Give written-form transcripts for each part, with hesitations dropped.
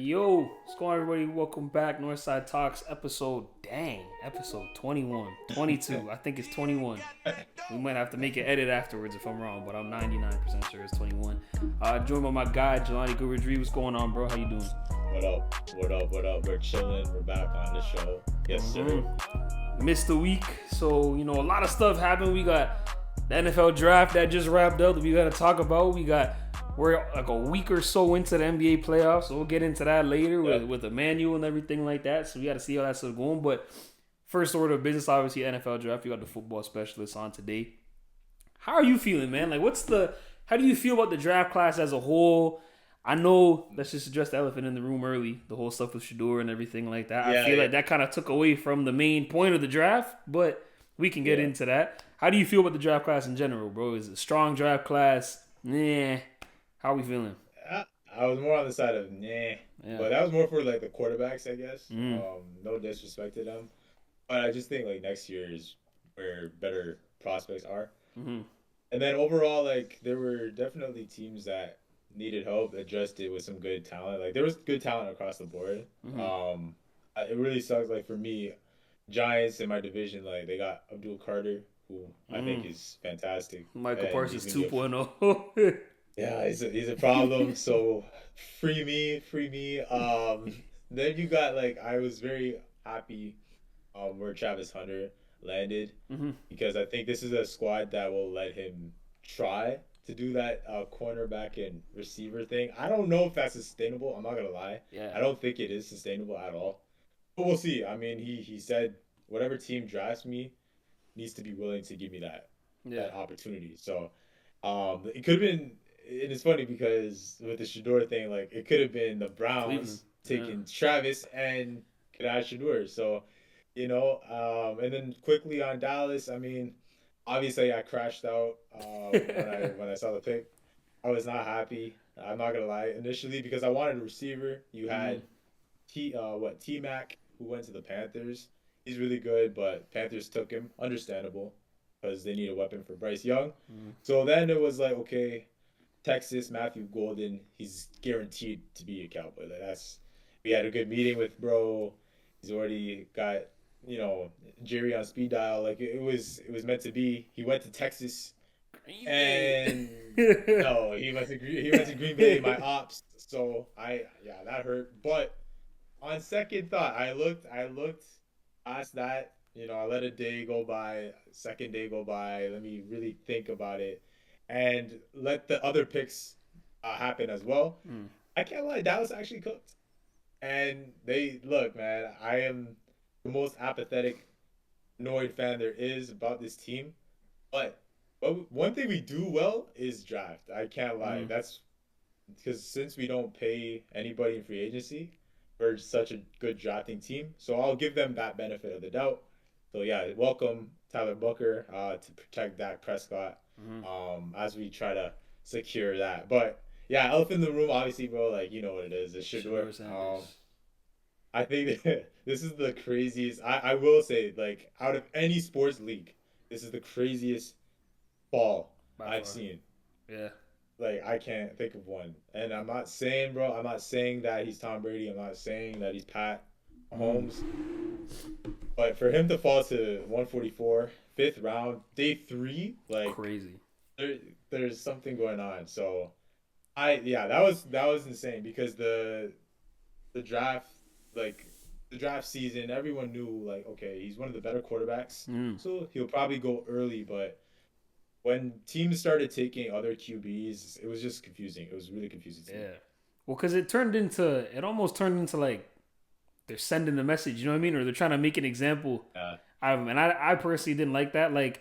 Yo, what's going on, everybody? Welcome back. Northside Talks episode 21. 22. I think it's 21. We might have to make an edit afterwards if I'm wrong, but I'm 99% sure it's 21. Joined by my guy, Jelani and Emmanuel. What's going on, bro? How you doing? What up? We're chilling. We're back on the show. Yes, sir. Missed a week, so, a lot of stuff happened. We got the NFL draft that just wrapped up that we got to talk about. We're like a week or so into the NBA playoffs, so we'll get into that later with Emmanuel and everything like that. So we got to see how that's going. But first order of business, obviously, NFL draft. You got the football specialist on today. How are you feeling, man? Like, how do you feel about the draft class as a whole? I know, let's just address the elephant in the room early, the whole stuff with Shedeur and everything like that. I feel like that kind of took away from the main point of the draft, but we can get into that. How do you feel about the draft class in general, bro? Is it a strong draft class? Nah. How are we feeling? I was more on the side of but that was more for like the quarterbacks, I guess. No disrespect to them, but I just think like next year is where better prospects are. And then overall, like there were definitely teams that needed help, adjusted with some good talent. Like there was good talent across the board. It really sucks. Like for me, Giants in my division, like they got Abdul Carter, who I think is fantastic. Michael Parsons 2.0. Yeah, he's a problem. So free me. Then you got like I was very happy where Travis Hunter landed because I think this is a squad that will let him try to do that cornerback and receiver thing. I don't know if that's sustainable. I'm not gonna lie. Yeah. I don't think it is sustainable at all. But we'll see. I mean, he said whatever team drafts me needs to be willing to give me that opportunity. So it could have been. And it's funny because with the Shedeur thing, like it could have been the Browns taking Travis and could have Shedeur. So, and then quickly on Dallas, I mean, obviously I crashed out when I saw the pick. I was not happy. I'm not gonna lie. Initially, because I wanted a receiver. You had T-Mac, who went to the Panthers. He's really good, but Panthers took him. Understandable, because they need a weapon for Bryce Young. So then it was like, okay. Texas, Matthew Golden, he's guaranteed to be a Cowboy. We had a good meeting with bro. He's already got, Jerry on speed dial. Like it was meant to be. He went to Texas, and no, he went to Green Bay. My ops. So that hurt. But on second thought, I looked past that. I let a day go by, second day go by. Let me really think about it. And let the other picks happen as well. I can't lie, Dallas actually cooked. And look, man, I am the most apathetic, annoyed fan there is about this team. But one thing we do well is draft. I can't lie. That's because since we don't pay anybody in free agency, we're such a good drafting team. So I'll give them that benefit of the doubt. So yeah, welcome Tyler Booker to protect Dak Prescott. As we try to secure that. But yeah, elephant in the room, obviously, bro, like you know what it is. It's Shedeur. I think this is the craziest. I will say, like, out of any sports league, this is the craziest fall I've seen. Yeah. Like I can't think of one. And I'm not saying that he's Tom Brady. I'm not saying that he's Pat Mahomes. But for him to fall to 144, 5th round, day 3, like crazy. There's something going on. So that was insane because the draft, like the draft season, everyone knew like, okay, he's one of the better quarterbacks. So he'll probably go early, but when teams started taking other QBs, it was just confusing. It was really confusing to me. Yeah. Well, because it almost turned into like they're sending a message, you know what I mean? Or they're trying to make an example out of him. And I personally didn't like that. Like,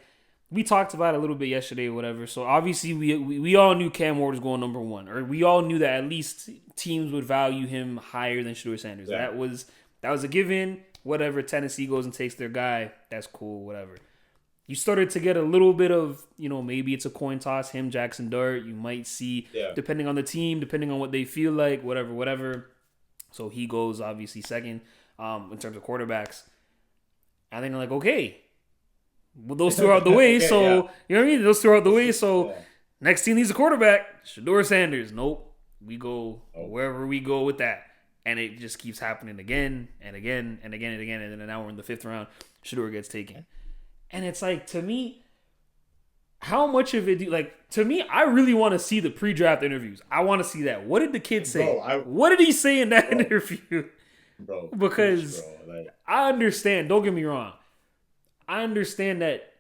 we talked about it a little bit yesterday or whatever. So, obviously, we all knew Cam Ward was going number 1. Or we all knew that at least teams would value him higher than Shedeur Sanders. Yeah. That was a given. Whatever, Tennessee goes and takes their guy. That's cool, whatever. You started to get a little bit of, maybe it's a coin toss, him, Jackson Dart. You might see, depending on the team, depending on what they feel like, whatever. So he goes obviously second in terms of quarterbacks. And then they're like, okay, well, those two are out the way. You know what I mean? Those two are out the way. So next team needs a quarterback. Shedeur Sanders. Nope. We go wherever we go with that. And it just keeps happening again and again and again and again. And then now we're in the 5th round. Shedeur gets taken. And it's like, to me, how much of it to me, I really want to see the pre-draft interviews. I want to see that. What did the kid say? What did he say in that interview? Bro. Because I understand, don't get me wrong. I understand that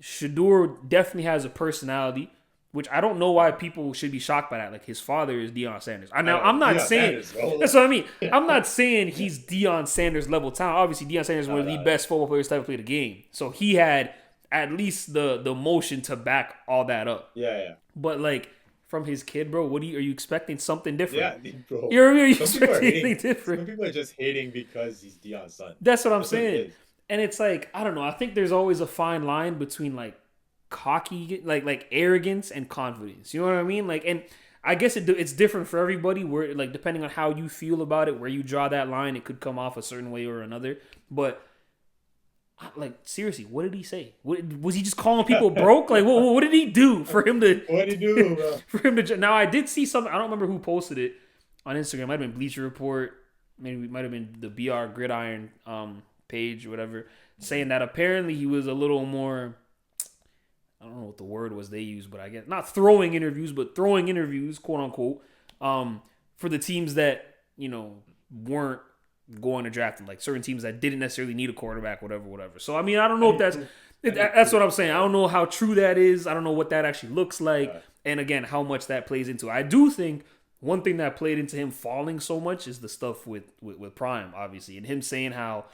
Shedeur definitely has a personality, which I don't know why people should be shocked by that. Like, his father is Deion Sanders. I'm not saying that's what I mean. I'm not saying he's Deion Sanders level talent. Obviously, Deion Sanders is one of the best football players to ever play the game. So he had at least the motion to back all that up. Yeah. But like, from his kid, bro, are you expecting something different? Yeah, bro. You know what I mean? Are you expecting anything different? Some people are just hating because he's Deion's son. That's what I'm saying. And it's like, I don't know. I think there's always a fine line between like cocky, like arrogance and confidence. You know what I mean? Like, and I guess it's different for everybody. Where like, depending on how you feel about it, where you draw that line, it could come off a certain way or another. But like, seriously, what did he say? Was he just calling people broke? Like, what did he do for him to? What did he do, bro? For him to. Now, I did see something. I don't remember who posted it on Instagram. It might have been Bleacher Report. Maybe it might have been the BR Gridiron page or whatever, saying that apparently he was a little more. I don't know what the word was they used, but I guess not throwing interviews, but throwing interviews, quote unquote, for the teams that, you know, weren't going to draft them, like certain teams that didn't necessarily need a quarterback, whatever. So, I mean, I don't know if that's what I'm saying. I don't know how true that is. I don't know what that actually looks like. And again, how much that plays into it. I do think one thing that played into him falling so much is the stuff with Prime, obviously, and him saying how,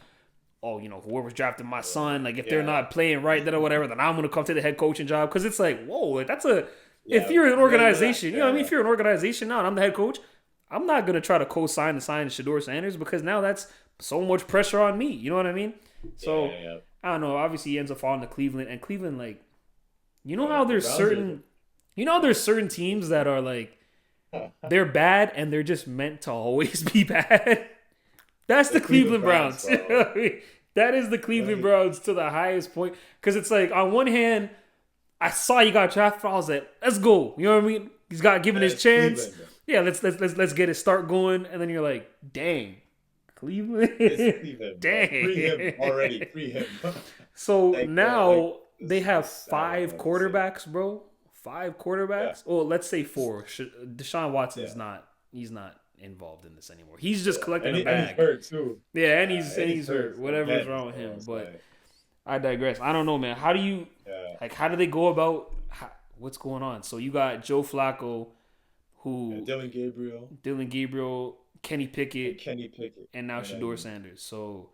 oh, you know, whoever's drafting my son, like, if they're not playing right, then or whatever, then I'm going to come to the head coaching job. Because it's like, whoa, like, that's if you're an organization, you know what I mean? If you're an organization now and I'm the head coach, I'm not going to try to co-sign the sign to Shedeur Sanders because now that's so much pressure on me. You know what I mean? So, I don't know. Obviously, he ends up falling to Cleveland. And Cleveland, like, you know how there's certain teams that are, like, they're bad and they're just meant to always be bad? That's the Cleveland Browns. You know what I mean? That is the Cleveland Browns to the highest point. Because it's like, on one hand, I saw he got drafted. I was like, let's go. You know what I mean? He's got given his chance. Yeah, let's get his start going. And then you're like, dang, Cleveland. It's Cleveland. Dang. Free him already. Free him. So now they have 5 quarterbacks, bro. 5 quarterbacks. Yeah. Oh, let's say 4. Deshaun Watson is not. He's not involved in this anymore. He's just collecting a bag. And he's hurt too. Yeah, and he's hurt. Whatever's wrong with him. But I digress. I don't know, man. How do you how do they go about what's going on? So you got Joe Flacco, who Dylan Gabriel, Kenny Pickett, and now Shedeur Sanders. So,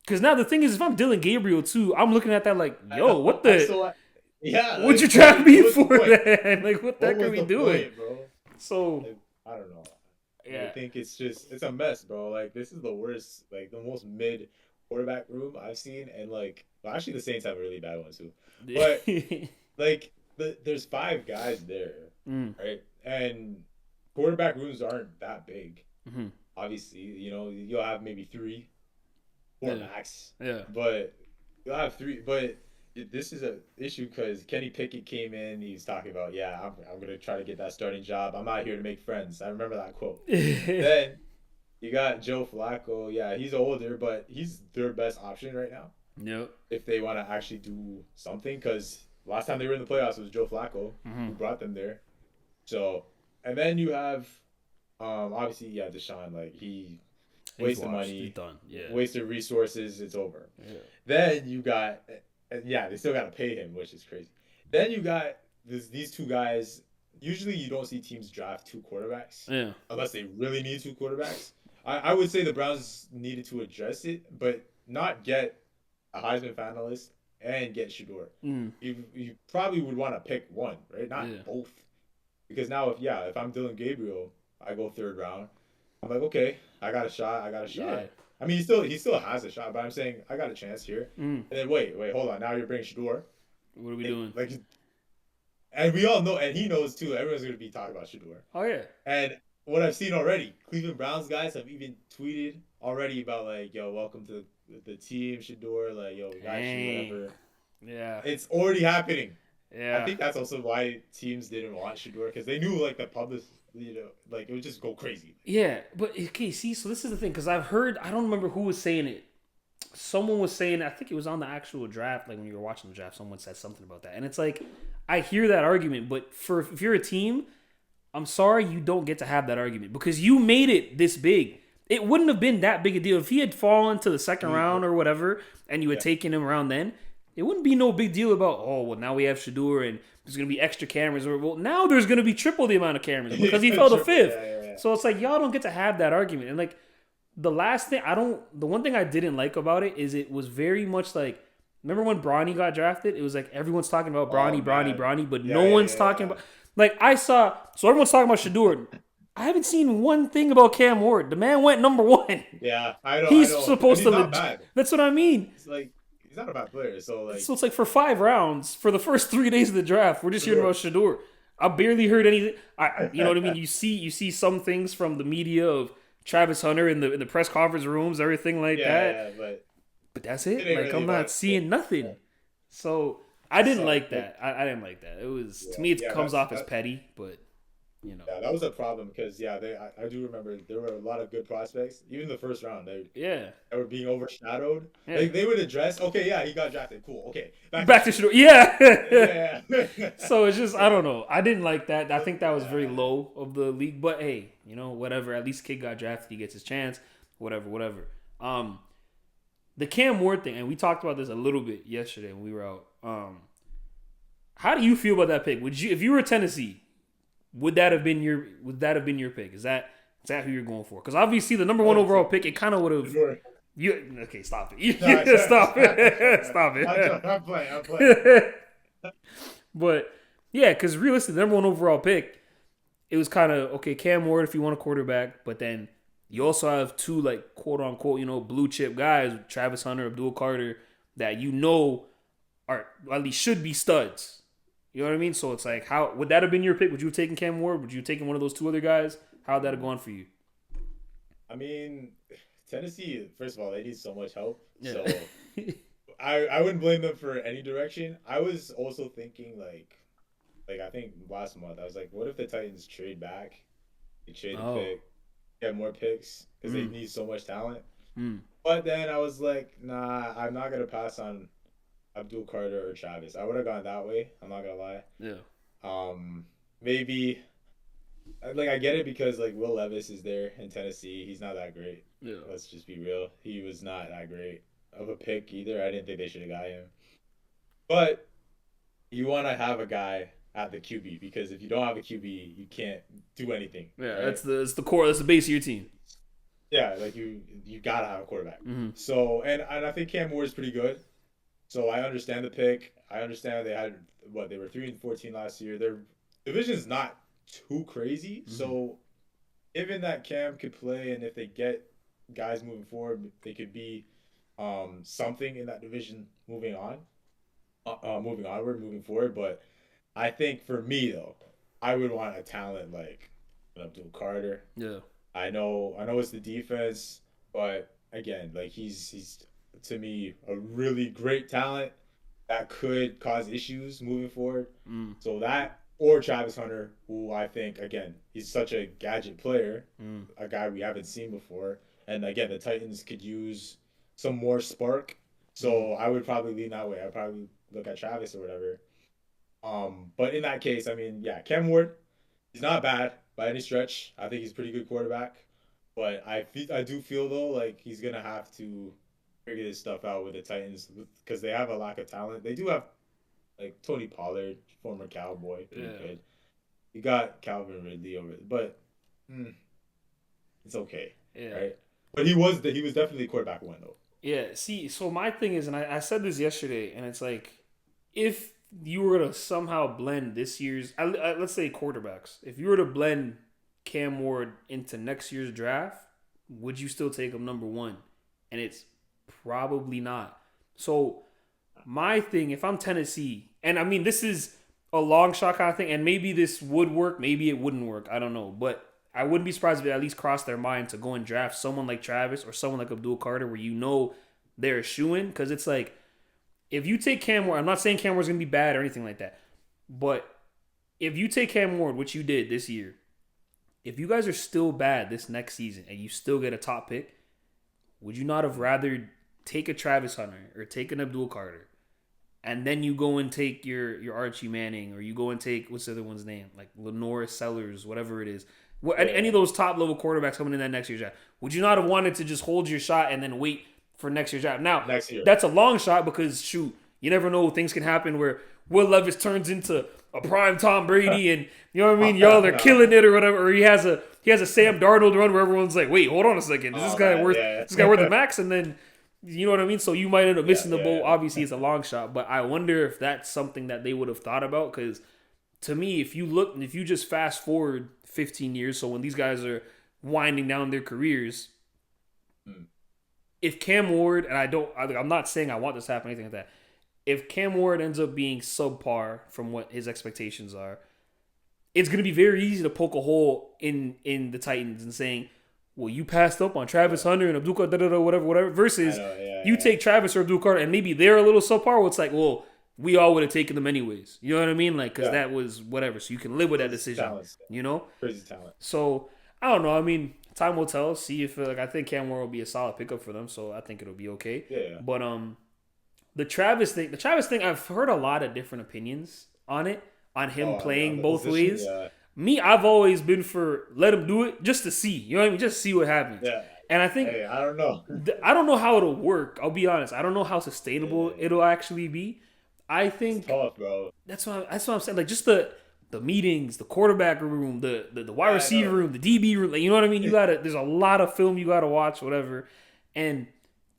because now the thing is, if I'm Dylan Gabriel too, I'm looking at that like, yo, what the? What'd you draft me for that? Like, what the heck are we doing, bro? So, like, I don't know. Yeah. I think it's a mess, bro. Like, this is the worst, like, the most mid quarterback room I've seen. And, like, well, actually, the Saints have a really bad one, too. But, like, there's 5 guys there, right? And quarterback rooms aren't that big. Mm-hmm. Obviously, you know, you'll have maybe 3, 4 max. Yeah. But you'll have 3. But this is an issue because Kenny Pickett came in. He was talking about, I'm going to try to get that starting job. I'm out here to make friends. I remember that quote. Then you got Joe Flacco. Yeah, he's older, but he's their best option right now. Yep. If they want to actually do something, because last time they were in the playoffs, it was Joe Flacco who brought them there. So, and then you have, obviously, Deshaun. Like, he wasted money. He's done. Yeah. Wasted resources. It's over. Yeah. Then you got... they still got to pay him, which is crazy. Then you got these 2 guys. Usually you don't see teams draft 2 quarterbacks. Yeah. Unless they really need 2 quarterbacks. I would say the Browns needed to address it, but not get a Heisman finalist and get Shedeur. You probably would want to pick one, right? Not both. Because now if I'm Dylan Gabriel, I go 3rd round. I'm like, okay, I got a shot. Yeah. I mean, he still has a shot, but I'm saying I got a chance here. And then wait, hold on. Now you're bringing Shedeur. What are we doing? Like, and we all know, and he knows too. Everyone's gonna be talking about Shedeur. Oh yeah. And what I've seen already, Cleveland Browns guys have even tweeted already about like, yo, welcome to the team, Shedeur. Like, yo, we got you, whatever. Yeah. It's already happening. Yeah. I think that's also why teams didn't want Shedeur because they knew like the like it would just go crazy. Yeah, but okay, see, so this is the thing because I've heard, I don't remember who was saying it. Someone was saying, I think it was on the actual draft, like when you were watching the draft, someone said something about that, and it's like I hear that argument, but if you're a team, I'm sorry you don't get to have that argument because you made it this big. It wouldn't have been that big a deal if he had fallen to the second round or whatever, and you had taken him around then. It wouldn't be no big deal about, oh, well, now we have Shedeur and there's going to be extra cameras. Or, well, now there's going to be triple the amount of cameras because he fell to fifth. Yeah. So it's like, y'all don't get to have that argument. And like, the one thing I didn't like about it is it was very much like, remember when Bronny got drafted? It was like everyone's talking about Bronny, but no one's talking about, like so everyone's talking about Shedeur. I haven't seen one thing about Cam Ward. The man went number 1. Yeah, I know. He's supposed to. Not bad. That's what I mean. It's like he's not a bad player. So it's like for 5 rounds for the first 3 days of the draft, we're just hearing about Shedeur. I barely heard anything. You know what I mean? You see some things from the media of Travis Hunter in the press conference rooms, everything like that. Yeah, but that's it. Like really I'm not seeing nothing. Yeah. So I didn't like that. I didn't like that. It was to me it comes off as petty, but. You know. Yeah, that was a problem because I do remember there were a lot of good prospects. Even the first round, they were being overshadowed. Yeah. Like they would address, okay, yeah, he got drafted, cool, okay, back to Shedeur. Yeah. So it's just I don't know. I didn't like that. I think that was very low of the league. But hey, you know whatever. At least kid got drafted. He gets his chance. Whatever. The Cam Ward thing, and we talked about this a little bit yesterday when we were out. How do you feel about that pick? Would you, if you were Tennessee? Would that have been your pick? Is that who you're going for? Because obviously the number 1 overall pick, it kind of would have. Okay, stop it. Stop it. Stop it. I'm playing. But yeah, because realistically, the number 1 overall pick, it was kind of okay. Cam Ward, if you want a quarterback, but then you also have 2 like quote unquote blue chip guys, Travis Hunter, Abdul Carter, that are at least should be studs. You know what I mean? So it's like, how would that have been your pick? Would you have taken Cam Ward? Would you have taken one of those 2 other guys? How would that have gone for you? I mean, Tennessee, first of all, they need so much help. Yeah. So I wouldn't blame them for any direction. I was also thinking like I think last month, I was like, what if the Titans trade back? They trade the pick, get more picks because they need so much talent. But then I was like, nah, I'm not going to pass on Abdul Carter or Travis. I would have gone that way. I'm not gonna lie. Yeah. Maybe like I get it because like Will Levis is there in Tennessee. He's not that great. Yeah. Let's just be real. He was not that great of a pick either. I didn't think they should have got him. But you want to have a guy at the QB because if you don't have a QB, you can't do anything. Yeah, right? That's the core. That's the base of your team. Yeah, like you gotta have a quarterback. Mm-hmm. So and I think Cam Ward is pretty good. So I understand the pick. I understand they had they were 3-14 last year. Their division's not too crazy. Mm-hmm. So given that Cam could play and if they get guys moving forward, they could be something in that division moving forward. But I think for me though, I would want a talent like Abdul Carter. Yeah. I know it's the defense, but again, like he's to me a really great talent that could cause issues moving forward. So that or Travis Hunter, who I think again he's such a gadget player, a guy we haven't seen before, and again the Titans could use some more spark. So I would probably lean that way. I'd probably look at Travis or whatever. But in that case, I mean, yeah, Cam Ward, he's not bad by any stretch. I think he's a pretty good quarterback. But I do feel though like he's gonna have to figure this stuff out with the Titans because they have a lack of talent. They do have like Tony Pollard, former Cowboy, pretty good. You got Calvin Ridley over it, but it's okay, right? But he was definitely quarterback one though. Yeah. See, so my thing is, and I said this yesterday, and it's like if you were to somehow blend this year's, let's say quarterbacks, if you were to blend Cam Ward into next year's draft, would you still take him number 1? And it's probably not. So my thing, if I'm Tennessee, and I mean this is a long shot kind of thing, and maybe this would work, maybe it wouldn't work. I don't know, but I wouldn't be surprised if it at least crossed their mind to go and draft someone like Travis or someone like Abdul Carter, where you know they're a shoo-in. Because it's like if you take Cam Ward, I'm not saying Cam Ward's gonna be bad or anything like that, but if you take Cam Ward, which you did this year, if you guys are still bad this next season and you still get a top pick, would you not have rather take a Travis Hunter or take an Abdul Carter, and then you go and take your Archie Manning, or you go and take, what's the other one's name, like Lenore Sellers, whatever it is, any of those top level quarterbacks coming in that next year's draft? Would you not have wanted to just hold your shot and then wait for next year's draft? Now, next year, that's a long shot because shoot, you never know, things can happen where Will Levis turns into a prime Tom Brady, and you know what I mean, y'all are killing it or whatever, or he has a Sam Darnold run where everyone's like, wait, hold on a second, is this guy worth the max? And then, you know what I mean? So you might end up missing the boat. Obviously, it's a long shot, but I wonder if that's something that they would have thought about. Because to me, if you just fast forward 15 years, so when these guys are winding down their careers, if Cam Ward, and I'm not saying I want this to happen, anything like that. If Cam Ward ends up being subpar from what his expectations are, it's going to be very easy to poke a hole in the Titans and saying, well, you passed up on Travis Hunter and Abdul Carter, whatever, versus you take Travis or Abdul Carter and maybe they're a little subpar, well, it's like, well, we all would have taken them anyways. You know what I mean? Like, because that was whatever. So you can live with that decision, you know? Crazy talent. So, I don't know. I mean, time will tell. See if, I think Cam Ward will be a solid pickup for them, so I think it'll be okay. Yeah. But, the Travis thing, I've heard a lot of different opinions on it, on him playing both ways. Yeah. Me, I've always been for let him do it just to see. You know what I mean? Just see what happens. Yeah. And I think I don't know. I don't know how it'll work. I'll be honest. I don't know how sustainable it'll actually be. I think it's tough, bro. That's what I'm saying. Like, just the meetings, the quarterback room, the wide receiver room, the DB room. Like, you know what I mean? There's a lot of film you gotta watch, whatever. And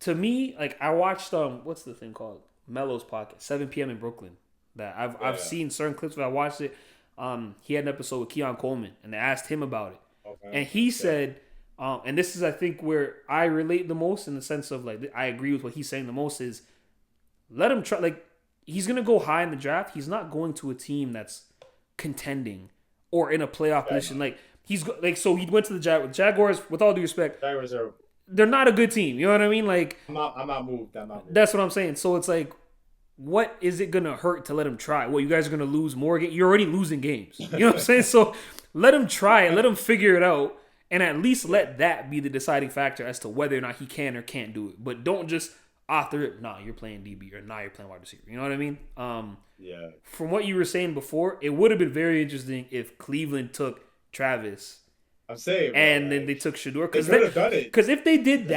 to me, like, I watched what's the thing called? Mello's Pocket, 7 p.m. in Brooklyn. That I've seen certain clips, but I watched it. He had an episode with Keon Coleman, and they asked him about it, and he said, and this is, I think, where I relate the most, in the sense of, like, I agree with what he's saying the most, is let him try. Like, he's gonna go high in the draft. He's not going to a team that's contending or in a playoff position. Like, so he went to the Jaguars. With all due respect, they're not a good team. You know what I mean? Like, I'm not moved. That's what I'm saying. So it's like, what is it gonna hurt to let him try? Well, you guys are gonna lose more games. You're already losing games. You know what I'm saying? So let him try it. Let him figure it out, and at least let that be the deciding factor as to whether or not he can or can't do it. But don't just off the rip, nah, you're playing DB, or nah, you're playing wide receiver. You know what I mean? Yeah. From what you were saying before, it would have been very interesting if Cleveland took Travis. I'm saying, bro, and then they took Shedeur, because if they did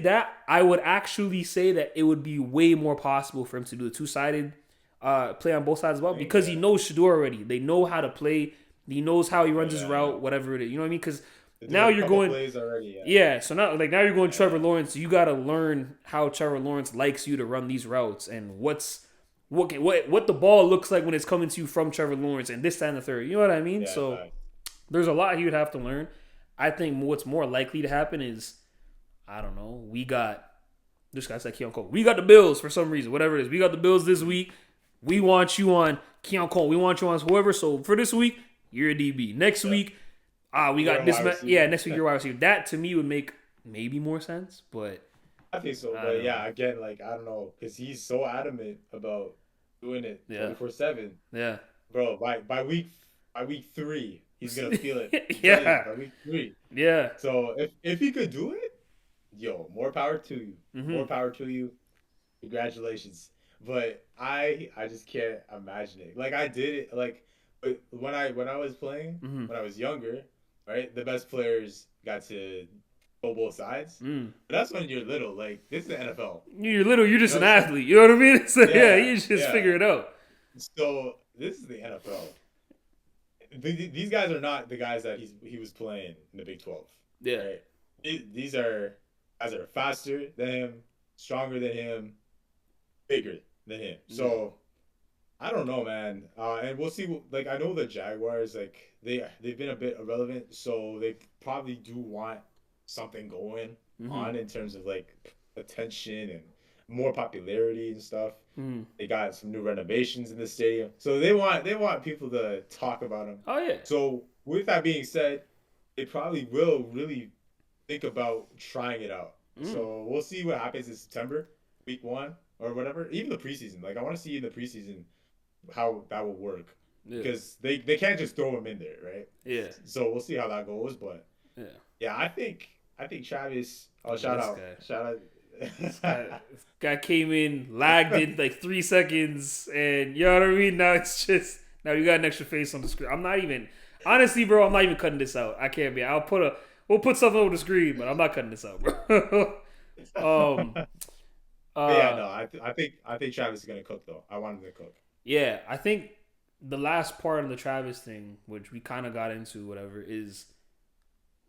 that, I would actually say that it would be way more possible for him to do a two-sided play on both sides as well, because he knows Shedeur already. They know how to play. He knows how he runs his route, whatever it is. You know what I mean? Because now you're going plays already, so now you're going Trevor Lawrence. You got to learn how Trevor Lawrence likes you to run these routes, and what the ball looks like when it's coming to you from Trevor Lawrence, and this, that, and the third. You know what I mean? There's a lot he would have to learn. I think what's more likely to happen is, I don't know, this guy said Keon Cole. We got the Bills for some reason, whatever it is. We got the Bills this week. We want you on Keon Cole. We want you on whoever. So for this week, you're a DB. Next week, we got this. Next week you're wide receiver. That to me would make maybe more sense, but I think so. But again, like, I don't know, because he's so adamant about doing it 24/7. Yeah, bro. By week 3. He's gonna feel it. By week 3. Yeah. So if he could do it, yo, more power to you. Mm-hmm. More power to you. Congratulations. But I just can't imagine it. Like, I did it. Like, when I was playing, when I was younger, right? The best players got to go both sides. But that's when you're little. Like, this is the NFL. You're little. You're just an athlete. You know what I mean? So, you just figure it out. So this is the NFL. These guys are not the guys that he was playing in the Big 12. Yeah. Right? These are guys that are faster than him, stronger than him, bigger than him. So I don't know, man. And we'll see. Like, I know the Jaguars, like, they've been a bit irrelevant, so they probably do want something going on in terms of, like, attention and more popularity and stuff. They got some new renovations in the stadium, so they want people to talk about them. Oh yeah. So with that being said, they probably will really think about trying it out. So we'll see what happens in September, week 1 or whatever. Even the preseason. Like, I want to see in the preseason how that will work. Yeah. because they can't just throw him in there, right? Yeah. So we'll see how that goes, but Yeah. yeah, I think Travis. Oh, Yo, shout out. this guy came in, lagged in like 3 seconds, and you know what I mean. Now it's just now you got an extra face on the screen. I'm not even honestly, bro. I'm not even cutting this out. I can't be. We'll put something over the screen, but I'm not cutting this out, bro. um. But yeah, Uh. no, I think Travis is gonna cook though. I want him to cook. Yeah. I think the last part of the Travis thing, which we kind of got into, whatever, is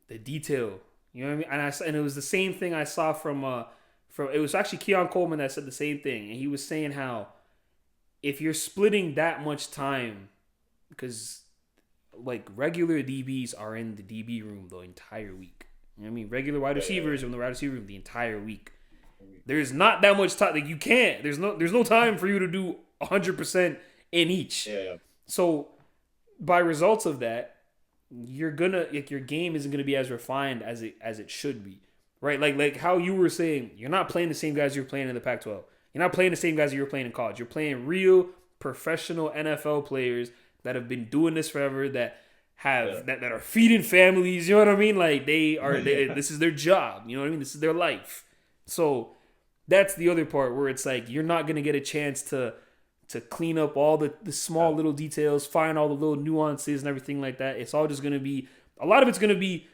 the detail. You know what I mean? And it was the same thing I saw from it was actually Keon Coleman that said the same thing, and he was saying how if you're splitting that much time, because like regular DBs are in the DB room the entire week. You know what I mean? Regular wide receivers are in the wide receiver room the entire week. There's not that much time. Like you can't. There's no time for you to do 100% in each. Yeah. So by results of that, you're gonna like your game isn't gonna be as refined as it should be, right? Like how you were saying, you're not playing the same guys you were playing in the Pac-12. You're not playing the same guys you were playing in college. You're playing real professional NFL players that have been doing this forever, that have that are feeding families. You know what I mean? Like this is their job. You know what I mean? This is their life. So that's the other part where it's like you're not gonna get a chance to clean up all the small little details, find all the little nuances and everything like that. It's all just going to be, a lot of it's going to be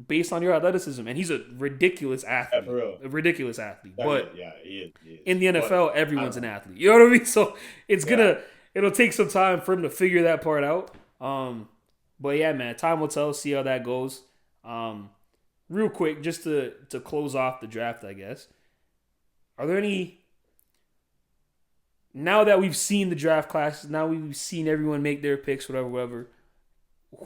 based on your athleticism. And he's a ridiculous athlete. Yeah, for real. A ridiculous athlete. But yeah, he is. in the NFL, everyone's an athlete. You know what I mean? So it'll take some time for him to figure that part out. But yeah, man, time will tell, see how that goes. Real quick, just to close off the draft, I guess. Are there any, now that we've seen the draft classes, now we've seen everyone make their picks, whatever,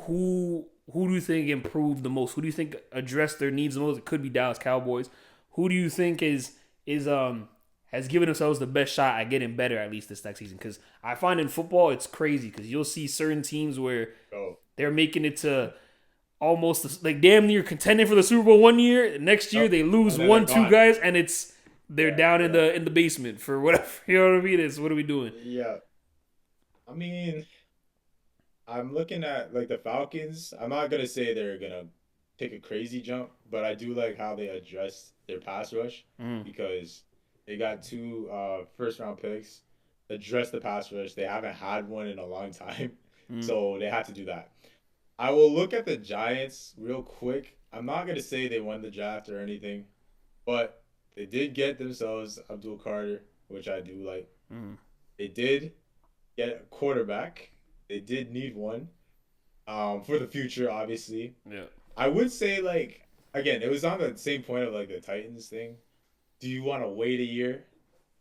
who do you think improved the most? Who do you think addressed their needs the most? It could be Dallas Cowboys. Who do you think has given themselves the best shot at getting better at least this next season? Because I find in football it's crazy because you'll see certain teams where they're making it to almost like damn near contending for the Super Bowl one year. Next year they lose 1-2 guys and they're down in the basement for whatever. You know what I mean? It's what are we doing? Yeah. I mean, I'm looking at like the Falcons. I'm not gonna say they're gonna take a crazy jump, but I do like how they address their pass rush because they got two first round picks, address the pass rush. They haven't had one in a long time, so they had to do that. I will look at the Giants real quick. I'm not gonna say they won the draft or anything, but they did get themselves Abdul Carter, which I do like. They did get a quarterback. They did need one for the future, obviously. Yeah. I would say, like, again, it was on the same point of, like, the Titans thing. Do you want to wait a year?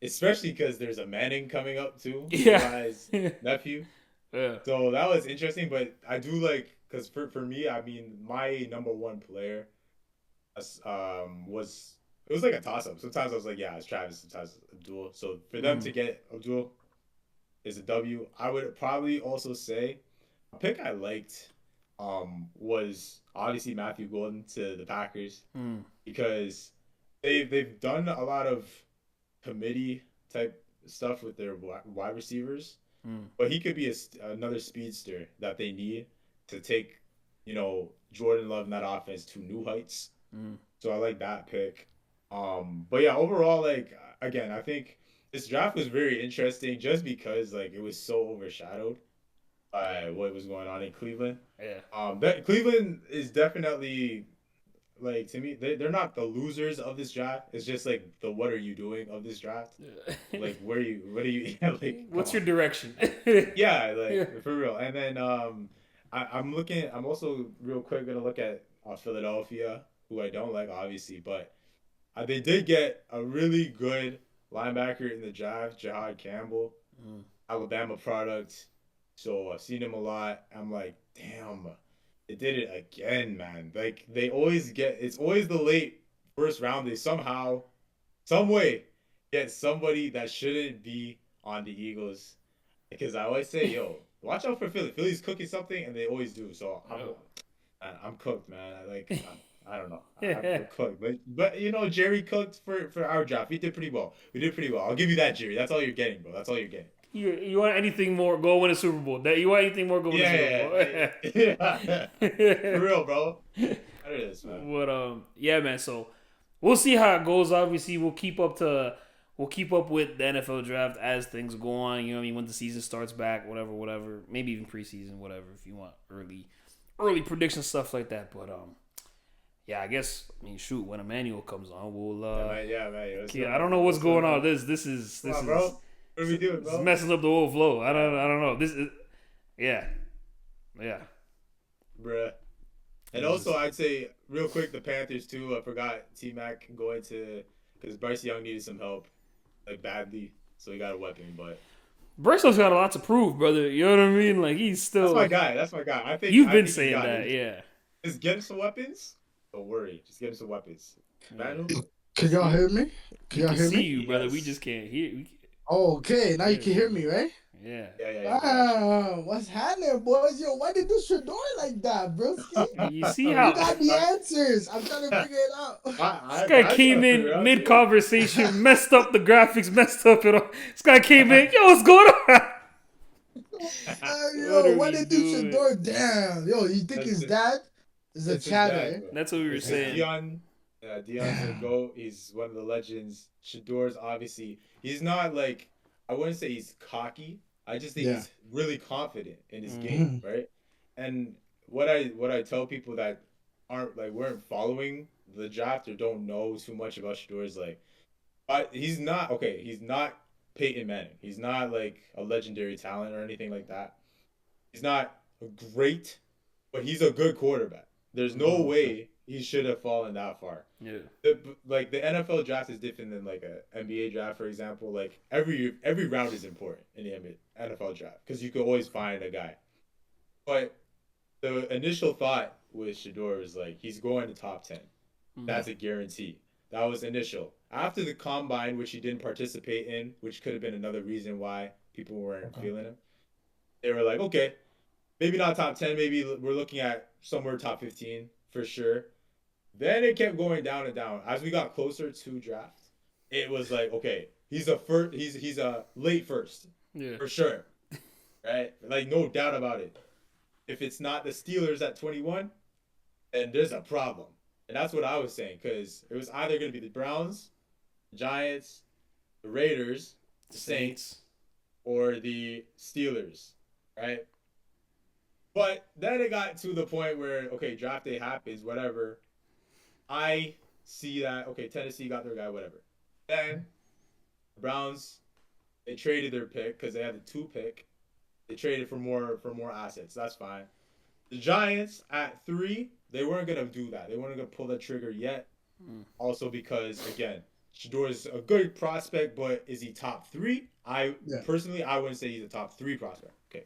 Especially because there's a Manning coming up, too. Yeah. His nephew. Yeah. So that was interesting, but I do like, because for me, I mean, my number one player was... It was like a toss-up. Sometimes I was like, yeah, it's Travis. Sometimes it's Abdul. So for them to get Abdul is a W. I would probably also say a pick I liked was obviously Matthew Golden to the Packers because they've done a lot of committee type stuff with their wide receivers, but he could be another speedster that they need to take, Jordan Love in that offense to new heights. So I like that pick. But yeah, overall, like, again, I think this draft was very interesting just because, like, it was so overshadowed by what was going on in Cleveland. Yeah. That Cleveland is definitely, like, to me, they're not the losers of this draft. It's just, like, the what are you doing of this draft. Like, what are you, like, what's your direction? Yeah, like, for real. And then I'm also real quick going to look at Philadelphia, who I don't like, obviously, but they did get a really good linebacker in the draft, Jahad Campbell, Alabama product. So I've seen him a lot. I'm like, damn, they did it again, man. Like, it's always the late first round. They somehow, some way, get somebody that shouldn't be on the Eagles. Because I always say, yo, watch out for Philly. Philly's cooking something, and they always do. So I'm cooked, man. I don't know. I'm cooked. But Jerry cooked for our draft. We did pretty well. I'll give you that, Jerry. That's all you're getting, bro. That's all you're getting. You want anything more? Go win a Super Bowl. That you want anything more? Go win a Super Bowl. For real, bro. That is, man. But yeah, man. So we'll see how it goes. Obviously, we'll keep up with the NFL draft as things go on. You know what I mean? When the season starts back, whatever. Maybe even preseason, whatever. If you want early prediction stuff like that. But yeah, I guess. I mean, shoot, when Emmanuel comes on, we'll. Yeah, man. I don't know what's going on. This is bro. What are we doing, bro? This is messing up the whole flow. I don't know. This is yeah, bruh. And also, I'd say real quick, the Panthers too. I forgot T-Mac going to because Bryce Young needed some help, like badly, so he got a weapon. But Bristol's got a lot to prove, brother. You know what I mean? Like he's still. That's my guy. I think you've been saying that, yeah. Just get him some weapons. Don't worry. Just get him some weapons. Emmanuel? Can y'all hear me? Can y'all hear me? See you, brother. Yes. We just can't hear. Okay, now you can hear me, right? Yeah. What's happening, boys? Yo, why they do Shedeur like that, bro? You see how you got the answers. I'm trying to figure it out. This guy came in mid-conversation, messed up the graphics, messed up it all. This guy came in, yo, what's going on? Yo, why they do Shedeur? Damn. Yo, you think his dad is a chatter? That's what we were saying. Deion's a GOAT. He's one of the legends. Shedeur's obviously, he's not like, I wouldn't say he's cocky. I just think he's really confident in his game, right? And what I tell people that weren't following the draft or don't know too much about Shedeur is like, he's not Peyton Manning. He's not like a legendary talent or anything like that. He's not great, but he's a good quarterback. There's no way he should have fallen that far. Yeah. The NFL draft is different than like a NBA draft, for example. Like every round is important in the NFL draft because you can always find a guy. But the initial thought with Shedeur was like he's going to top 10. That's a guarantee. That was initial. After the combine, which he didn't participate in, which could have been another reason why people weren't feeling him. They were like, okay, maybe not top 10. Maybe we're looking at somewhere top 15 for sure. Then it kept going down and down. As we got closer to draft, it was like, okay, he's a late first. Yeah. For sure. Right? Like, no doubt about it. If it's not the Steelers at 21, then there's a problem. And that's what I was saying, because it was either going to be the Browns, the Giants, the Raiders, the Saints, or the Steelers, right? But then it got to the point where, okay, draft day happens, whatever. I see that, okay, Tennessee got their guy, whatever. Then the Browns, they traded their pick because they had the 2 pick. They traded for more assets. That's fine. The Giants at 3, they weren't going to do that. They weren't going to pull the trigger yet. Also because, again, Shedeur is a good prospect, but is he top 3? Personally, I wouldn't say he's a top 3 prospect. Okay.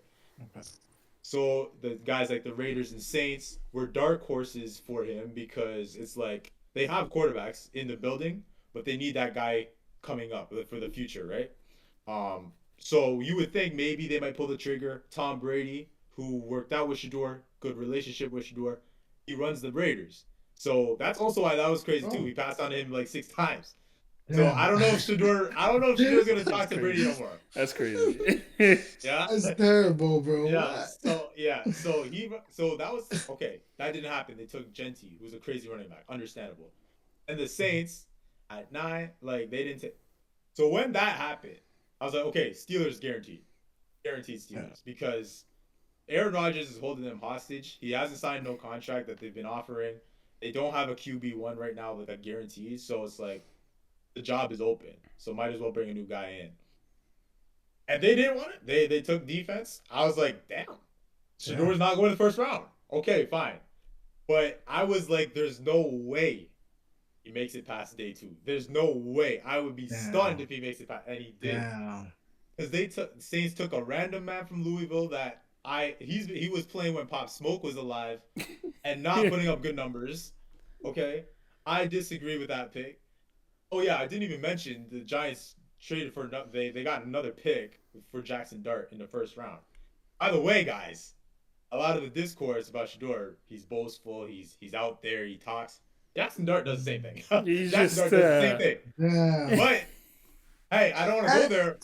So the guys like the Raiders and Saints were dark horses for him because it's like they have quarterbacks in the building, but they need that guy coming up for the future, right? So you would think maybe they might pull the trigger. Tom Brady, who worked out with Shedeur, good relationship with Shedeur, he runs the Raiders. So that's also why that was crazy too. We passed on him like 6 times. So I don't know if Shedeur is gonna talk to Brady no more. That's crazy. Yeah, that's terrible, bro. Yeah. So that was okay. That didn't happen. They took Gentry, who's a crazy running back. Understandable. And the Saints at 9, like they didn't take. So when that happened, I was like, okay, Steelers guaranteed Steelers because Aaron Rodgers is holding them hostage. He hasn't signed no contract that they've been offering. They don't have a QB1 right now like a guarantee. So it's like. The job is open, so might as well bring a new guy in. And they didn't want it. They took defense. I was like, damn, Shedeur's not going to the first round. Okay, fine. But I was like, there's no way he makes it past day 2. There's no way. I would be stunned if he makes it past, and he did. Because Saints took a random man from Louisville that he was playing when Pop Smoke was alive, and not putting up good numbers. Okay, I disagree with that pick. Oh yeah, I didn't even mention the Giants traded for they got another pick for Jackson Dart in the first round. By the way, guys, a lot of the discourse about Shedeur, he's boastful, he's out there, he talks. Jackson Dart does the same thing. Jackson Dart does the same thing. Yeah. But hey, I don't want to go there.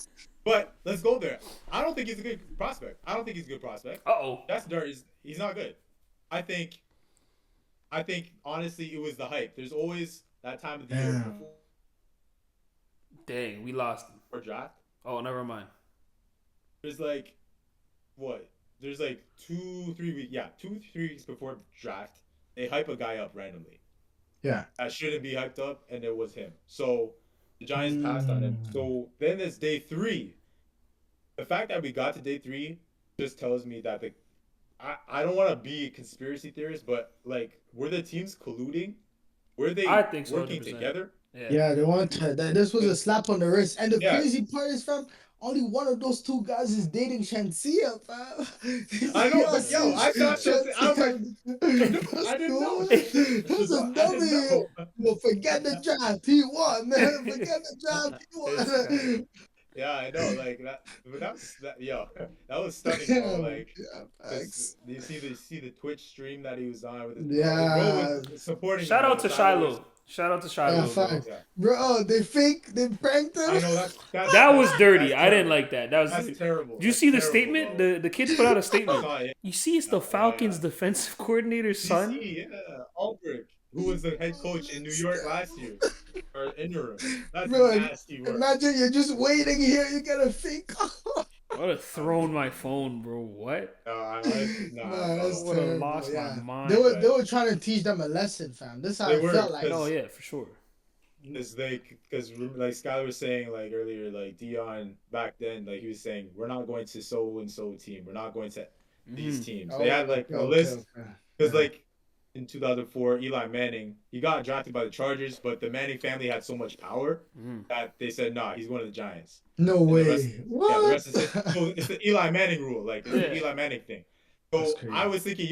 But let's go there. I don't think he's a good prospect. Uh-oh. He's not good. I think honestly it was the hype. There's always that time of the year before. Dang, we lost him. Or draft. Oh, never mind. There's like what? There's like 2-3 weeks. Yeah, 2-3 weeks before draft, they hype a guy up randomly. Yeah. That shouldn't be hyped up, and it was him. So the Giants passed on him. So then it's day 3. The fact that we got to day 3 just tells me that I don't want to be a conspiracy theorist, but like, were the teams colluding? Were they working together? Yeah, they want to. This was a slap on the wrist. And the crazy part is, fam, only one of those 2 guys is dating Shansia, fam. I know, but I thought Shansia. I was like, I didn't know. That's a dummy. Well, forget the draft. He won, man. Forget the draft. He won. Yeah, I know, like that. But that was stunning, bro. Like, you see the Twitch stream that he was on with his bro was supporting. Shout out to Shiloh. Bro, they pranked him. I know that was dirty. I didn't like that. That's terrible. Did you see the statement? The kids put out a statement. You see, it's the Falcons' defensive coordinator's son. Albrecht, who was the head coach in New York last year, or interim. That's bro, nasty work. Imagine you're just waiting here. You get a fake call. I would have thrown my phone, bro. What? That's would have lost my mind. They were trying to teach them a lesson, fam. This is how it felt like. Oh yeah, for sure. Because like Skyler was saying like earlier, like Dion back then, like he was saying, we're not going to so and so team. We're not going to these teams. They had like a list because like in 2004, Eli Manning, he got drafted by the Chargers, but the Manning family had so much power that they said, nah, he's going to the Giants. No way. What? The rest is so it's the Eli Manning rule, like it's the Eli Manning thing. So I was thinking,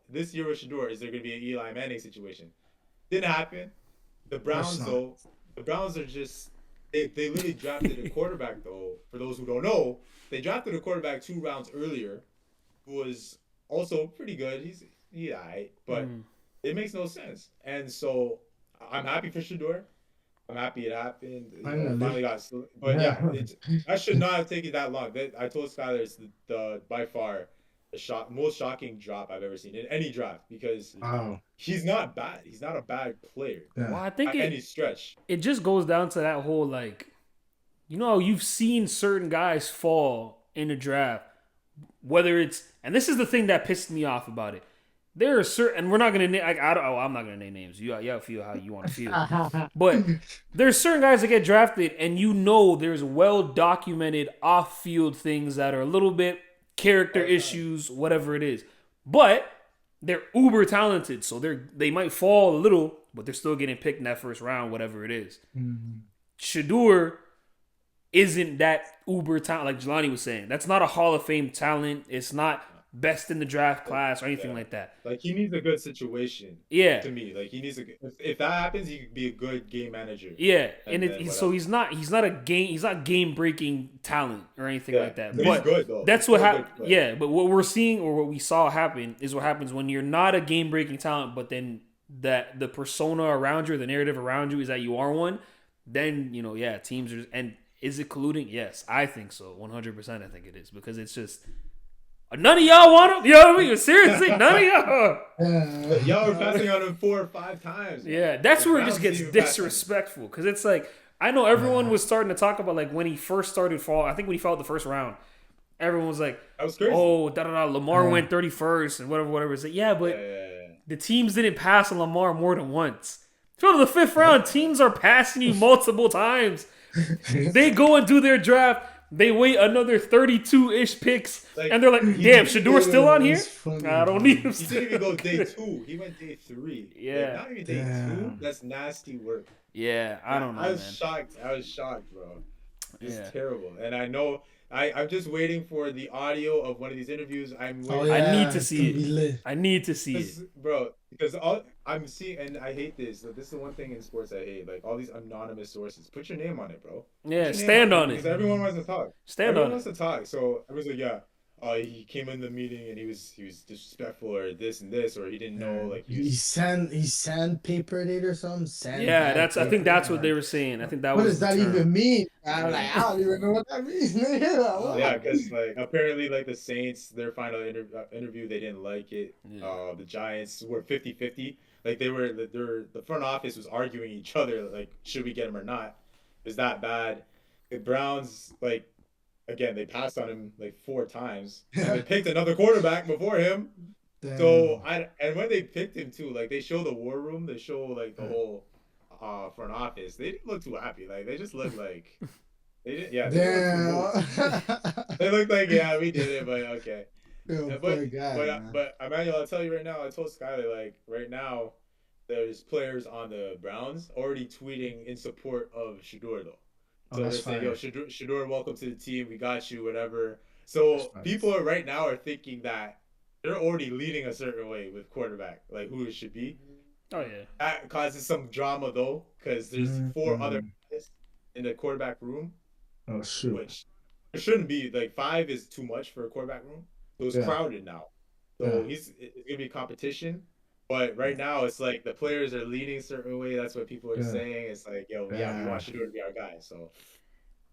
this year with Shedeur, is there going to be an Eli Manning situation? Didn't happen. The Browns, though, are just they literally drafted a quarterback, though. For those who don't know, they drafted a quarterback 2 rounds earlier, who was also pretty good. He's alright, but it makes no sense. And so I'm happy for Shedeur. I'm happy it happened. Finally got, but that should not have taken that long. I told Skyler it's the by far the most shocking drop I've ever seen in any draft because he's not bad. He's not a bad player. Well, I think any stretch. It just goes down to that whole like, you've seen certain guys fall in the draft, whether it's, and this is the thing that pissed me off about it. There are certain, and we're not gonna name. I'm not gonna name names. You feel how you want to feel. But there's certain guys that get drafted, and there's well documented off-field things that are a little bit character issues, whatever it is. But they're uber talented, so they might fall a little, but they're still getting picked in that first round, whatever it is. Shedeur isn't that uber talent, like Jelani was saying. That's not a Hall of Fame talent. It's not best in the draft class or anything like that. Like he needs a good situation. Yeah. To me, like he needs if that happens, he could be a good game manager. Yeah, so he's not game breaking talent or anything like that. But he's good though. That's what happened. Yeah, but what we're seeing or what we saw happen is what happens when you're not a game breaking talent, but then that the persona around you, the narrative around you is that you are one. Then teams are, and is it colluding? Yes, I think so. 100%. I think it is because it's just. None of y'all want him? You know what I mean? Seriously, none of y'all. Y'all are passing on him 4 or 5 times. Man. Yeah, that's where it just gets disrespectful. Because it's like, I know everyone was starting to talk about, like, when he first started fall. I think when he fell out the first round, everyone was like, that was crazy. Oh, Lamar went 31st and whatever. It's like, but the teams didn't pass on Lamar more than once. Go to the 5th round, teams are passing you multiple times. They go and do their draft. They wait another 32-ish picks, and they're like, damn, Shedeur's still on here? I don't need him. He didn't even go day 2. He went day 3. Yeah. Like, not even day 2. That's nasty work. Yeah, I don't know, I was shocked, bro. It's terrible. And I know... I'm just waiting for the audio of one of these interviews. I need to see it. I need to see it. Bro, because I'm seeing, and I hate this. This is the one thing in sports I hate. Like, all these anonymous sources. Put your name on it, bro. Yeah, stand on it. Because everyone wants to talk. Everyone wants to talk. So I was like, he came in the meeting and he was disrespectful or this and this, or he didn't know, like he sandpapered it or something. Yeah, Sandbag I think paper. that's what Like, they were saying. I think that what was does the that term. even mean? I'm Yeah. like, I don't even know what that means. yeah, because like apparently like the Saints, their final interview, they didn't like it. Yeah. The Giants were 50-50. Like the front office was arguing each other, like should we get him or not? Is that bad? The Browns, like, again, they passed on him like 4 times, and they picked another quarterback before him. So Damn. and when they picked him too, like they show the war room, they show like the whole front office. They didn't look too happy. Like they just looked like they didn't. Yeah, they didn't look too moved. Damn. They looked like, yeah, we did it, but okay. Yo, But poor guy, man. Emmanuel, I'll tell you right now. I told Skyler, like, right now, there's players on the Browns already tweeting in support of Shedeur though. Oh, So they're that's saying, "Yo, fine. Shedeur, welcome to the team. We got you, whatever." That's So fine. people right now are thinking that they're already leading a certain way with quarterback, like who it should be. Oh yeah. That causes some drama though, because there's 4 other Mm. guys in the quarterback room, Oh, shoot. which it shouldn't be. Like 5 is too much for a quarterback room. So it's Yeah. crowded now. So Yeah. it's gonna be competition. But right now it's like the players are leading a certain way. That's what people are Yeah. saying. It's like, yo, yeah, we Yeah. want Shedeur to be our guy. So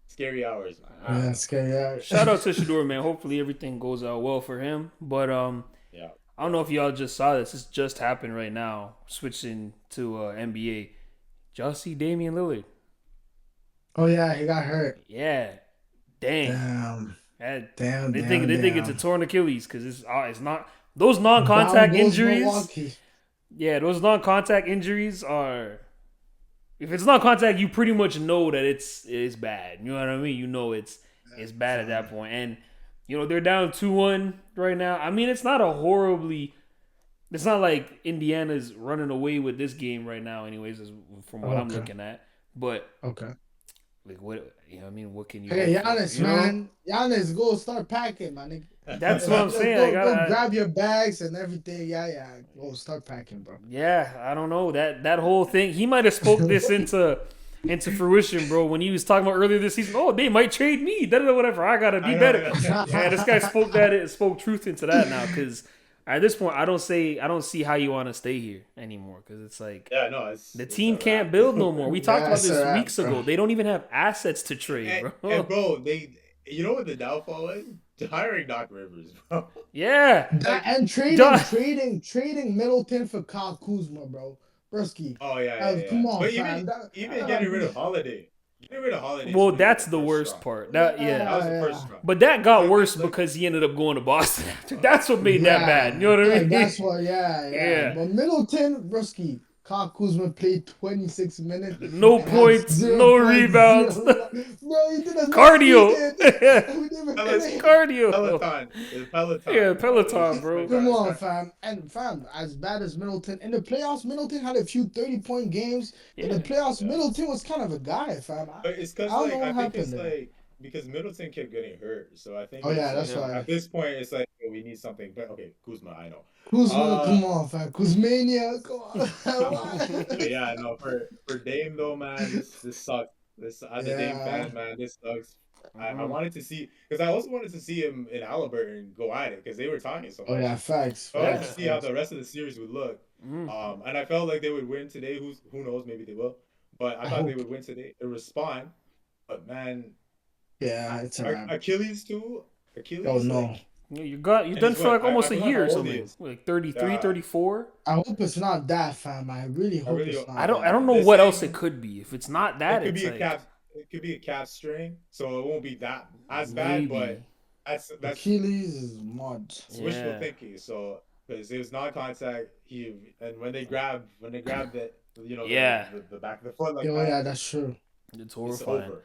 scary hours, man. I don't Yeah, know. scary. Yeah. Shout out to Shedeur, man. Hopefully everything goes out well for him. But Yeah. I don't know if y'all just saw this. This just happened right now. Switching to NBA. Y'all see Damian Lillard? Oh, yeah, he got hurt. Yeah. Dang. Damn. That- Damn, they damn, think it's a damn. torn Achilles because it's not those Down non-contact goes injuries. Milwaukee. Yeah, those non-contact injuries are. If it's non-contact, you pretty much know that it's bad. You know what I mean? You know it's bad at that point. And they're down 2-1 right now. I mean, it's not a horribly. It's not like Indiana's running away with this game right now. Anyways, from what I'm Okay. looking at. But Okay. like what I mean, what can you? Hey, hope for, Giannis, man. Giannis, go start packing, man. That's what I'm saying. Go grab your bags and everything. Yeah. Go start packing, bro. Yeah, I don't know that whole thing. He might have spoke this into fruition, bro. When he was talking about earlier this season, oh, they might trade me. Whatever. I gotta be better. Yeah, this guy spoke truth into that now. Because at this point, I don't see how you want to stay here anymore. Because it's like, yeah, no, the team can't build no more. We talked about this weeks ago. They don't even have assets to trade, bro. And bro, you know what the downfall is? Hiring Doc Rivers, bro. Yeah. And trading Middleton for Kyle Kuzma, bro. Brsky. Oh yeah. Come on, But fam. even getting rid of Holiday. Getting rid of Holiday. Well, that's the worst part. That was the first strong. But that got worse because he ended up going to Boston after. That's what made that bad. You know what I mean? That's what. Yeah. Yeah. But Middleton, Brsky. Kyle Kuzma played 26 minutes. No points, no rebounds. Bro, he did a cardio. Cardio. Peloton. Yeah, Peloton, bro. Come on, fam. And fam, as bad as Middleton in the playoffs, Middleton had a few 30-point games. In the playoffs, Middleton was kind of a guy, fam. But it's because I think it's like because Middleton kept getting hurt, so I think. Oh yeah, that's why. At this point, it's like we need something. But okay, Kuzma, I know. Kuzma, come on, fam. Kuzmania, come on. Yeah, no, for Dame though, man, this sucks. This as a Dame fan, man, this sucks. I wanted to see because I also wanted to see him in Halliburton go at it because they were talking so much. Oh yeah, facts. I wanted to see how the rest of the series would look. And I felt like they would win today. Who knows? Maybe they will. But I thought they would win today. They respond, but man. Yeah, it's a Achilles too. Achilles. Oh no. Like, you're done for like almost a year or something. Like 33, 34. I hope it's not that, fam. I really hope it's not. I don't know what else it could be. If it's not that, it could be a calf strain, so it won't be that as bad. But that's Achilles is mud. It's wishful thinking. So because it was non-contact, and when they grabbed it, the back of the foot like that. Yeah, that's true. It's horrifying. It's over.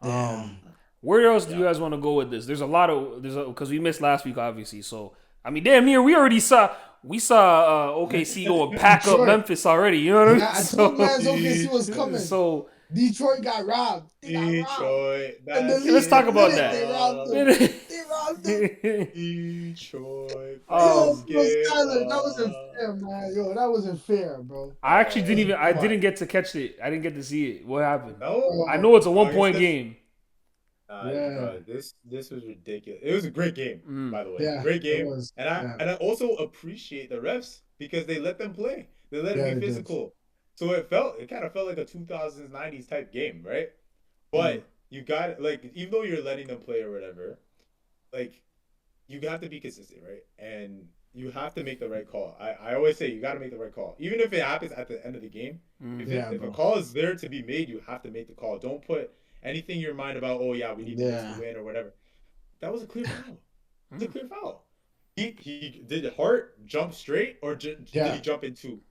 Damn. Where else do you guys want to go with this? There's a lot of because we missed last week, obviously. So I mean, damn near we saw OKC go and pack up Memphis already. You know what I mean? Yeah, I told guys OKC was coming. So Detroit got robbed. Let's talk about that. They robbed them. Detroit. Skyler, that wasn't fair, man. Yo, that wasn't fair, bro. I actually didn't get to catch it. I didn't get to see it. What happened? No, I know it's a 1-point game. Yeah. bro, this was ridiculous. It was a great game, Mm. by the way. Yeah. Great It game. was. And I Yeah. and I also appreciate the refs because they let them play. They let it Yeah. be It did. physical. So it kind of felt like a 2000s 90s type game, right? Mm. But you got like even though you're letting them play or whatever, like you have to be consistent, right? And you have to make the right call. I always say you got to make the right call, even if it happens at the end of the game. Mm. Yeah, If a bro. call is there to be made, you have to make the call. Don't put anything in your mind about oh yeah we need this to Yeah. win or whatever. That was a clear foul. It's a Mm. clear foul. He did Hart jump straight or did Yeah. he jump into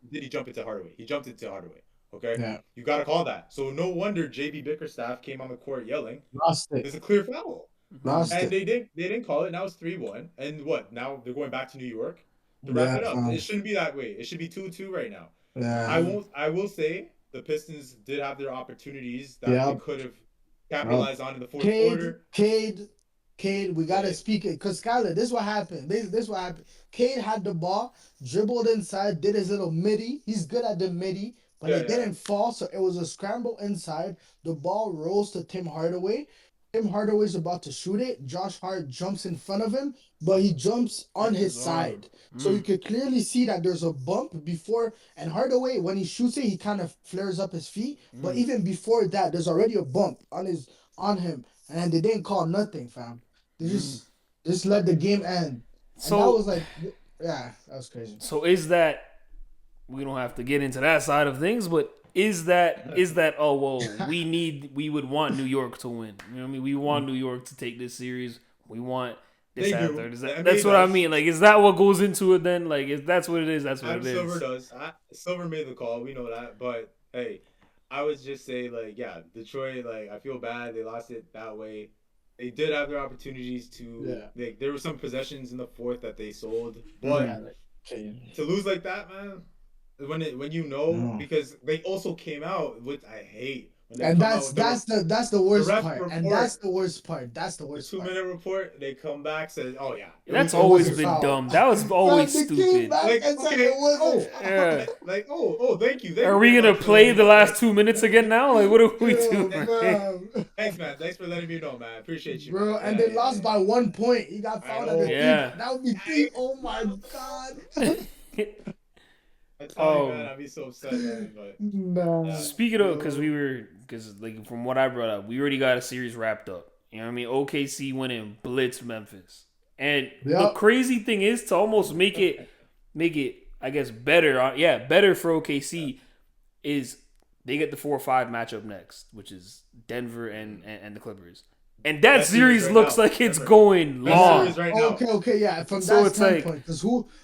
Hardaway? He jumped into Hardaway. Okay, Yeah. you got to call that. So no wonder JB Bickerstaff came on the court yelling. Lost it. There's a clear foul. Mm. Lost And it. they didn't call it. Now it's 3-1. And what? Now they're going back to New York to wrap Yeah. it up. It shouldn't be that way. It should be 2-2 right now. Yeah. I will say the Pistons did have their opportunities that they Yeah. could have Bro. capitalized on in the fourth Cade, quarter. Cade, Cade, we gotta Yeah. speak it. Cause Skyler, this is what happened. This is what happened. Cade had the ball, dribbled inside, did his little midi. He's good at the midi, but Yeah, it yeah. didn't fall, so it was a scramble inside. The ball rolls to Tim Hardaway. Tim Hardaway's about to shoot it. Josh Hart jumps in front of him, but he jumps on Hit his his arm. side. So you Mm. could clearly see that there's a bump before. And Hardaway, when he shoots it, he kind of flares up his feet. But Mm. even before that, there's already a bump on him, and they didn't call nothing, fam. They Mm. just let the game end, and that So was like, yeah, that was crazy. so is that we don't have to get into that side of things, but is that oh well we would want New York to win. You know what I mean? We want New York to take this series. We want this They after. do. Is The that NBA that's what I does. mean? Like is that what goes into it then? Like if that's what it is, that's what Adam it Silver is. does. Silver made the call. We know that. But hey, I would just say like yeah, Detroit. Like I feel bad they lost it that way. They did have their opportunities to. Yeah, Like there were some possessions in the fourth that they sold, Mm-hmm. but yeah, like, okay. to lose like that, man. When you know No. because they also came out with I hate when they And come out that's with that's the the worst ref part, and that's report the worst part. That's the the worst two part. minute report they come back says oh yeah That's It always wasn't been foul. dumb. That was Fam, always they came stupid. back like and said okay it wasn't oh Yeah. foul. like oh thank you Are we very gonna much for letting play me the know last 2 minutes again now? Like what are we Yo, doing? fam. thanks man thanks for letting me know man appreciate you man Bro, and yeah they yeah lost yeah by 1 point. He got I fouled at the know three. Yeah. That would be I three. Oh my god. I'm telling you man um I'd be so upset man but Nah, yeah Speaking of, yo. because like from what I brought up, we already got a series wrapped up. You know what I mean? OKC went and blitzed Memphis, and the Yep. crazy thing is to almost make it, I guess better. Better for OKC is they get the 4-5 matchup next, which is Denver and the Clippers, and that best series series right looks now like it's ever going best long. series right Oh, now okay, yeah. From So that it's like, standpoint,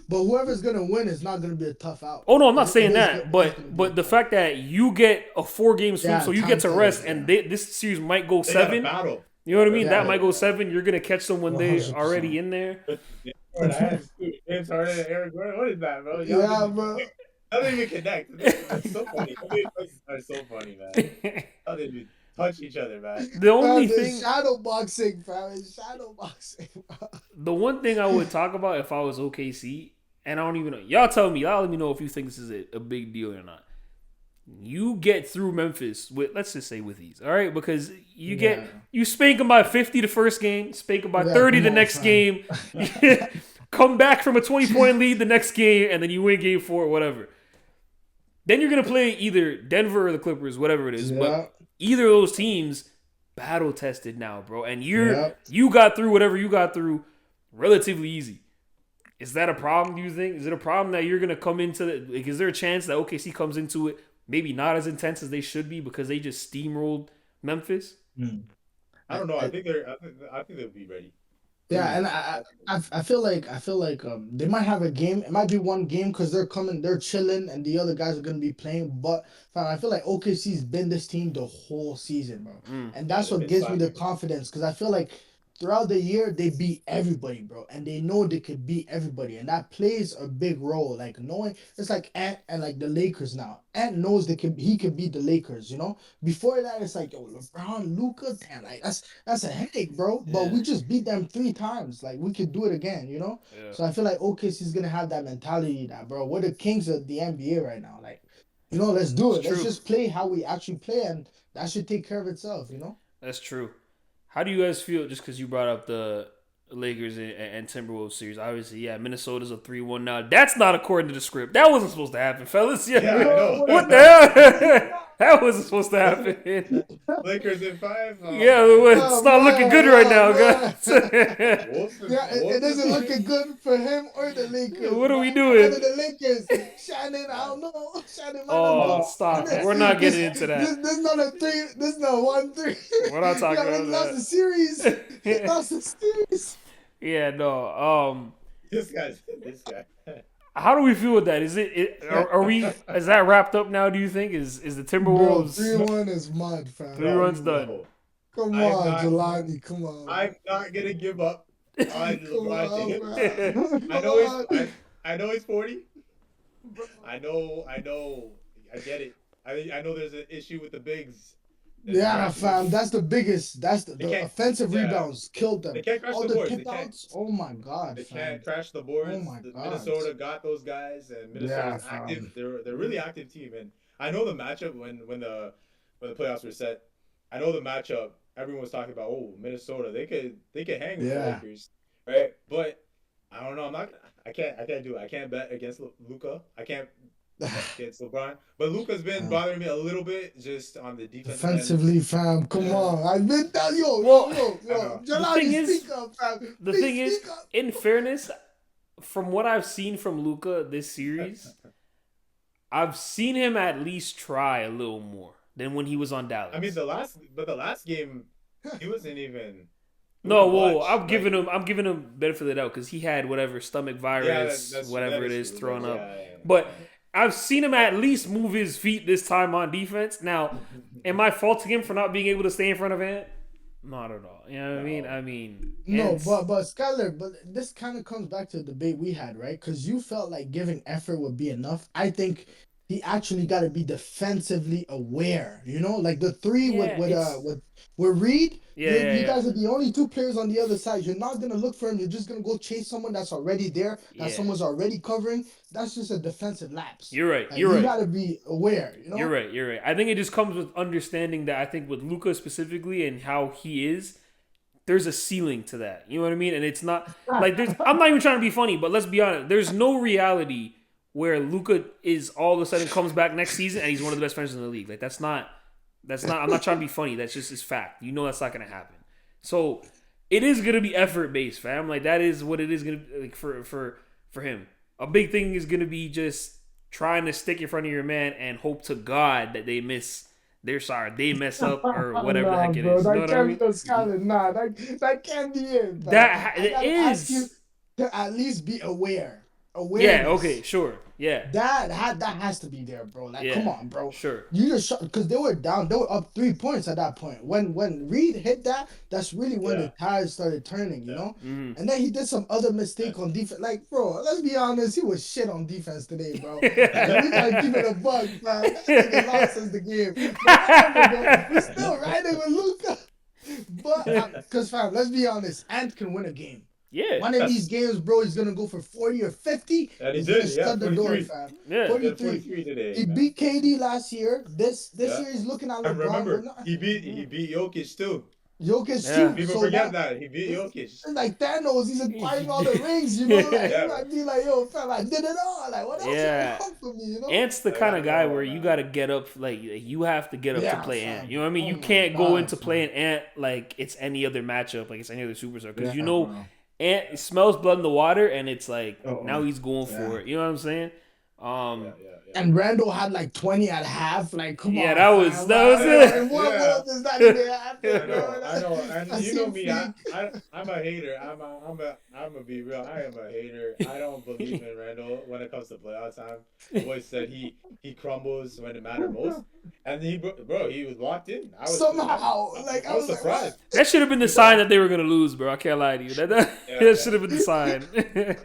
but whoever's gonna win is not gonna be a tough out. oh no, I'm not It saying is that, it is gonna be but the tough. fact that you get a 4 game sweep, Yeah, so you get time to rest, killers. and Yeah, this series might go they got a 7. battle You know what I they're mean? a That yeah, might battle go man 7. You're gonna catch them when they already 100%. in there. James Harden, James Harden, and Eric Gordon. What is that, bro? Yeah, bro. Y'all didn't even connect. It's so funny. NBA places are so funny, man. Y'all didn't even touch each other, man. The only Fam, it's thing, shadow boxing, fam. It's shadow boxing, bro. the one thing I would talk about if I was OKC, and I don't even know. Y'all let me know if you think this is a big deal or not. You get through Memphis with, let's just say, with ease, all right? Because Yeah, you spank them by 50 the first game, spank them by yeah. 30 Come the on, next fam. game, come back from a 20-point lead the next game, and then you win game 4, whatever. Then you're gonna play either Denver or the Clippers, whatever it is. But Yeah, either of those teams battle tested now, bro, and yeah. you got through whatever you got through relatively easy. Is that a problem? Do you think? Is it a problem that you're gonna come into the? Like, is there a chance that OKC comes into it maybe not as intense as they should be because they just steamrolled Memphis? Mm. I I, don't know. I, I think they'll be ready. Yeah, Mm. and I feel like they might have a game. It might be one game because they're chilling, and the other guys are gonna be playing. But fam, I feel like OKC's been this team the whole season, bro, Mm. and Yeah, that's they've what been gives me the slacking. confidence because I feel like throughout the year they beat everybody, bro, and they know they could beat everybody, and that plays a big role. Like knowing it's like Ant and like the Lakers now. Ant knows he could beat the Lakers, you know. Before that, it's like yo LeBron, Luca, damn, like that's a headache, bro. But Yeah. we just beat them 3 times. Like we could do it again, you know? Yeah. So I feel like OKC's gonna have that mentality that, bro, we're the kings of the NBA right now. Like, let's do It's it. Let's true. just play how we actually play, and that should take care of itself, you know? That's true. How do you guys feel? Just because you brought up the Lakers and Timberwolves series, obviously, yeah, Minnesota's a 3-1 now. That's not according to the script. That wasn't supposed to happen, fellas. Yeah, Yeah, I know. what the hell? That wasn't supposed to happen. Lakers in 5. Yeah, it's not looking good right now, guys. Yeah, it isn't looking good for him or the Lakers. What are we One doing? of the Lakers, Shannon, I don't know. Shannon, Oh, stop it. We're not getting into that. This not a 3. This is not 1-3. We're not talking Yeah, about lost that. the series. He lost the series. Yeah, no. This guy. How do we feel with that? Are we? Is that wrapped up now? Do you think is the Bro, Timberwolves 3-1 is mud, fam. 3-1's done? Come I'm on, not- Jelani, come on. I'm not gonna give up on LeBron on, James. man. I know he's 40. I know. I get it. I know there's an issue with the bigs. Yeah, fam, that's the biggest. That's the can't- offensive yeah. rebounds killed them. They can't crash All the the boards. pip outs. Oh my god, They fam. can't crash the boards. Oh my God. Minnesota got those guys, and Minnesota's Yeah, active. They're a really active team, and I know the matchup when the playoffs were set. I know the matchup. Everyone was talking about, oh, Minnesota. They could hang with the Yeah. Lakers, right? But I don't know. I can't do it. I can't bet against Luka. I can't bet against LeBron. But Luka's been bothering me a little bit just on the defense. Defensively, fam, come on. I've been down, yo. Jelani, thing is- speak up, fam. The Please thing is, speak up. in fairness, from what I've seen from Luka this series, I've seen him at least try a little more than when he was on Dallas. I mean, the last game, he wasn't even. no, much. whoa, I'm giving him benefit of the doubt because he had whatever stomach virus, that's whatever that it is true. thrown up. Yeah. But I've seen him at least move his feet this time on defense. Now, am I faulting him for not being able to stay in front of Ant? Not at all. You know what I mean? I mean, No, Ant's- but Skyler, but this kind of comes back to the debate we had, right? Because you felt like giving effort would be enough. I think he actually got to be defensively aware. You know, like the three Yeah, with Reed. Yeah, You guys are the only two players on the other side. You're not gonna look for him. You're just gonna go chase someone that's already there, that Yeah. someone's already covering. That's just a defensive lapse. You're right. Like, You're you right. gotta be aware. You know. You're right. You're right. I think it just comes with understanding that I think with Luca specifically and how he is, there's a ceiling to that. You know what I mean? And it's not like I'm not even trying to be funny, but let's be honest. There's no reality where Luca is all of a sudden comes back next season and he's one of the best players in the league. Like that's not. I'm not trying to be funny. That's just his fact. You know that's not gonna happen. So it is gonna be effort based, fam. Like that is what it is gonna be like for him. A big thing is gonna be just trying to stick in front of your man and hope to God that they mess up or whatever the heck it is. You know what I mean? That can't be it. Man. It I gotta ask you is. to at least be aware. Yeah. Okay. Sure. Yeah. That has to be there, bro. Like, Yeah. come on, bro. Sure. You just shot because they were down. They were up 3 points at that point. When Reed hit that, that's really when the tide started turning. You know. Mhm. And then he did some other mistake on defense. Like, bro, let's be honest, he was shit on defense today, bro. Like, we gotta keep it a buck, man. That nigga lost us the game. But we're still riding with Luka. But because fam, let's be honest, Ant can win a game. Yeah. One of these games, bro, he's gonna go for 40 or 50. And he He's did, gonna stud the door, 43. fam. Yeah. 43. today. He man. beat KD last year. This Yeah. year he's looking at I LeBron. remember but not- he beat Jokic too. Jokic Yeah. too. People So forget that he beat Jokic. it's like Thanos, he's acquiring all the rings, you know? Like, Yeah. he might be like, yo, fam, I did it all. Like, what else Yeah. you want from me, you know? Ant's the Like, kind I of guy know, where man. you gotta get up, like you have to get up to Yeah, play fam. Ant. You know what I mean? Oh You my can't go God, into fam. playing Ant like it's any other matchup, like it's any other superstar, because you Yeah, know bro. Ant smells blood in the water, and it's like Uh-oh. now he's going Yeah. for it. You know what I'm saying? Yeah. And Randall had like 20 at half. Like, come Yeah, on. that was- fam. that was Like, it. In what Yeah. world is that even happening, I bro? know, and I you know see me. fake. I'm a hater. I'm a be real. I am a hater. I don't believe in Randall when it comes to playoff time. The boy said he crumbles when it matters most, and he was locked in. Somehow, like, I was surprised. That should have been the sign that they were gonna lose, bro. I can't lie to you. That should have been the sign.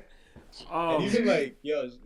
And even like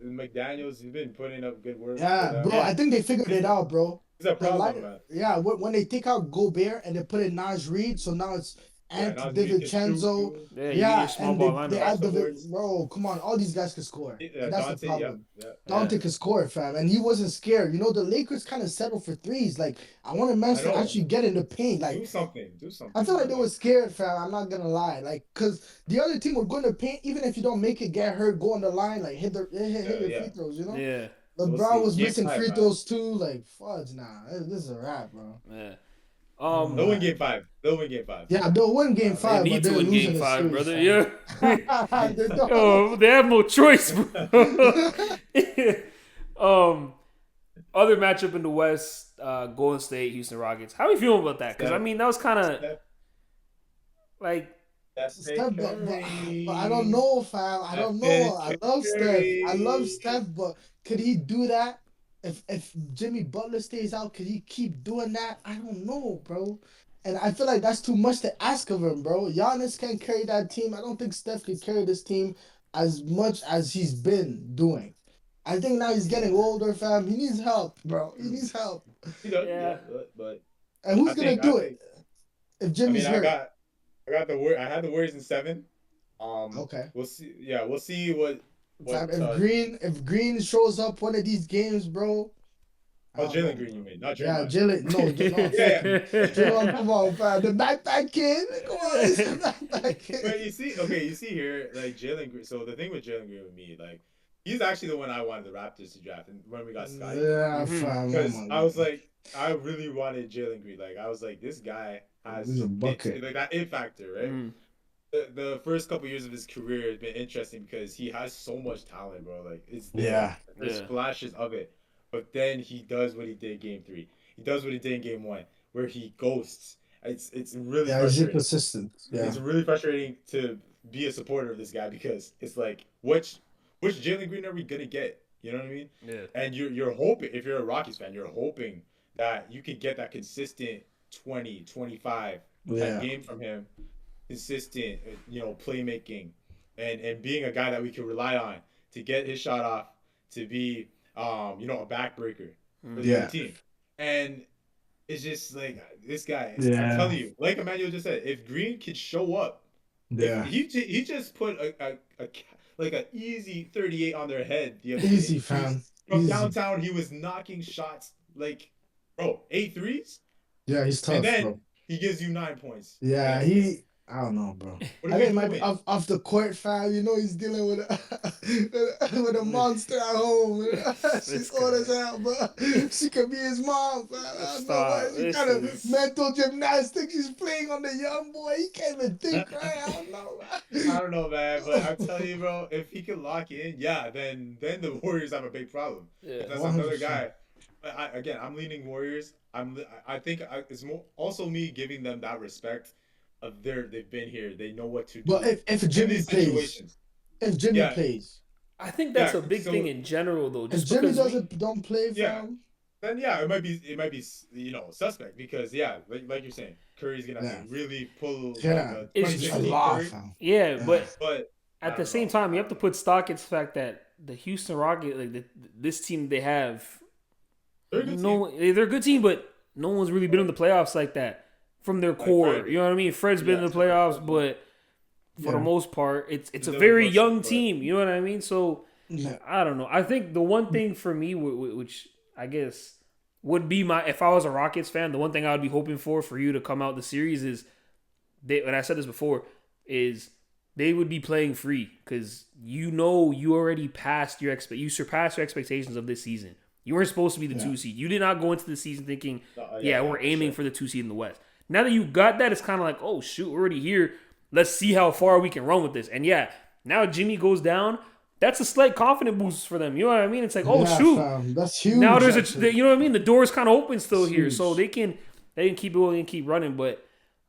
McDaniels, he's been putting up good work. Yeah, bro, I think they figured it out, bro. He's a problem, The man. Yeah, when they take out Gobert and they put in Naj Reed, so now it's Yeah, Ant Nazmi can shoot DiVincenzo. too. Yeah, you get your Yeah, small and ball they lineup. had Across the the boards. bro. Come on, all these guys can score, and that's the Dante, yep, problem. yep. Yeah. Dante could score, fam, and he wasn't scared. You know, the Lakers kind of settled for threes. Like, I want a man I to know. actually get in the paint. Do Like, something. Do I feel something. like they were scared, fam. I'm not gonna lie. Like, cause the other team would go in the paint, even if you don't make it, get hurt, go on the line, like hit your free Yeah. throws. You know, Yeah. So we'll LeBron see. was Game missing five, free man. throws too. Like, fudge, nah, this is a wrap, bro. Yeah. They'll win Alright. game five. They'll win game five. Yeah, they'll win game They five, but need to they're win losing game the 5, series, brother. fam. Yeah. They don't. Yo, they have no choice, bro. Other matchup in the West, Golden State, Houston Rockets. How are you feeling about that? Because I mean, that was kind of Steph, like, Steph, but I don't Curry. know, fam. I don't know. I love Steph. I love Curry. Steph, but could he do that? If Jimmy Butler stays out, could he keep doing that? I don't know, bro. And I feel like that's too much to ask of him, bro. Giannis can't carry that team. I don't think Steph can carry this team as much as he's been doing. I think now he's getting older, fam. He needs help, bro. He needs help. He does, yeah, but And who's I gonna think I do it think if I mean Jimmy's hurt? I got the I had the Warriors in 7. Okay. We'll see. Yeah, we'll see what Fam, what. if Green shows up one of these games, bro. I Oh, don't know, Jalen Green, you bro. mean, not Yeah, Draymond. Jalen. No, no, Yeah, fuck you. Jalen, come on, fam. The backpack kid. Come on, it's the backpack but kid. you see here, like Jalen Green. So the thing with Jalen Green with me, like, he's actually the one I wanted the Raptors to draft, and when we got Scotty, Yeah, fam. Oh because my I was god. like, I really wanted Jalen Green. Like, I was like, this guy He's has a bucket. like that it factor, right? The first couple years of his career has been interesting because he has so much talent, bro. Like, it's there. Yeah. There's Yeah. flashes of it, but then he does what he did game 3. He does what he did in game 1, where he ghosts. It's really Yeah, he's frustrating. inconsistent. Yeah. It's really frustrating to be a supporter of this guy because it's like, which Jalen Green are we gonna get? You know what I mean? Yeah. And you're hoping, if you're a Rockies fan, you're hoping that you can get that consistent 20, 25 Yeah. game from him, consistent, playmaking, and being a guy that we can rely on to get his shot off, to be, a backbreaker for the other team. And it's just like this guy. I'm telling you, like Emmanuel just said, if Green could show up, Yeah. he just put a like an easy 38 on their head the other Easy, day. fam. From Easy. downtown, he was knocking shots like, bro, 8 threes, Yeah, he's tough, and then bro. he gives you 9 points. Yeah, Like, I don't know, bro. what I are think we it might be doing? off the court, fam. You know he's dealing with with a monster at home. She's This old guy. as hell, but she could be his mom, fam. I don't know Stop. what. She This kind of is- mental gymnastics. She's playing on the young boy. He can't even think right. I don't know, man. I don't know, man, but I'm telling you, bro, if he can lock in, yeah, then the Warriors have a big problem. Yeah. If that's another 100%. guy. I'm leaning Warriors. I think it's more also me giving them that respect of they've been here. They know what to do. But if in Jimmy these plays, situations. if Jimmy Yeah. plays, I think that's Yeah, a big so- thing in general, though. if Just Jimmy because don't play, Yeah. fam. Then yeah, it might be suspect because like you're saying, Curry's gonna have to really pull Yeah. like a It's 2016 a lot, Curry. fam. yeah, but But I at the don't same know. time, you have to put stock in the fact that the Houston Rockets, like this team they have, They're a good team. they're a good team, but no one's really been in the playoffs like that from their core. Fred. You know what I mean? Fred's been in the playoffs, but for the most part, it's a Dylan very Brooks, young but- team. You know what I mean? So Yeah. I don't know. I think the one thing for me, which I guess would be if I was a Rockets fan, the one thing I would be hoping for you to come out the series is, and I said this before, is they would be playing free because you already you surpassed your expectations of this season. You weren't supposed to be the 2 seed. You did not go into the season thinking, we're aiming for the 2 seed in the West. Now that you got that, it's kind of like, oh shoot, we're already here. Let's see how far we can run with this. And yeah, now Jimmy goes down. That's a slight confidence boost for them. You know what I mean? It's like, oh shoot, fam. That's huge. now there's actually. you know what I mean? The door's kind of open still It's here, huge. so they can keep it going and keep running. But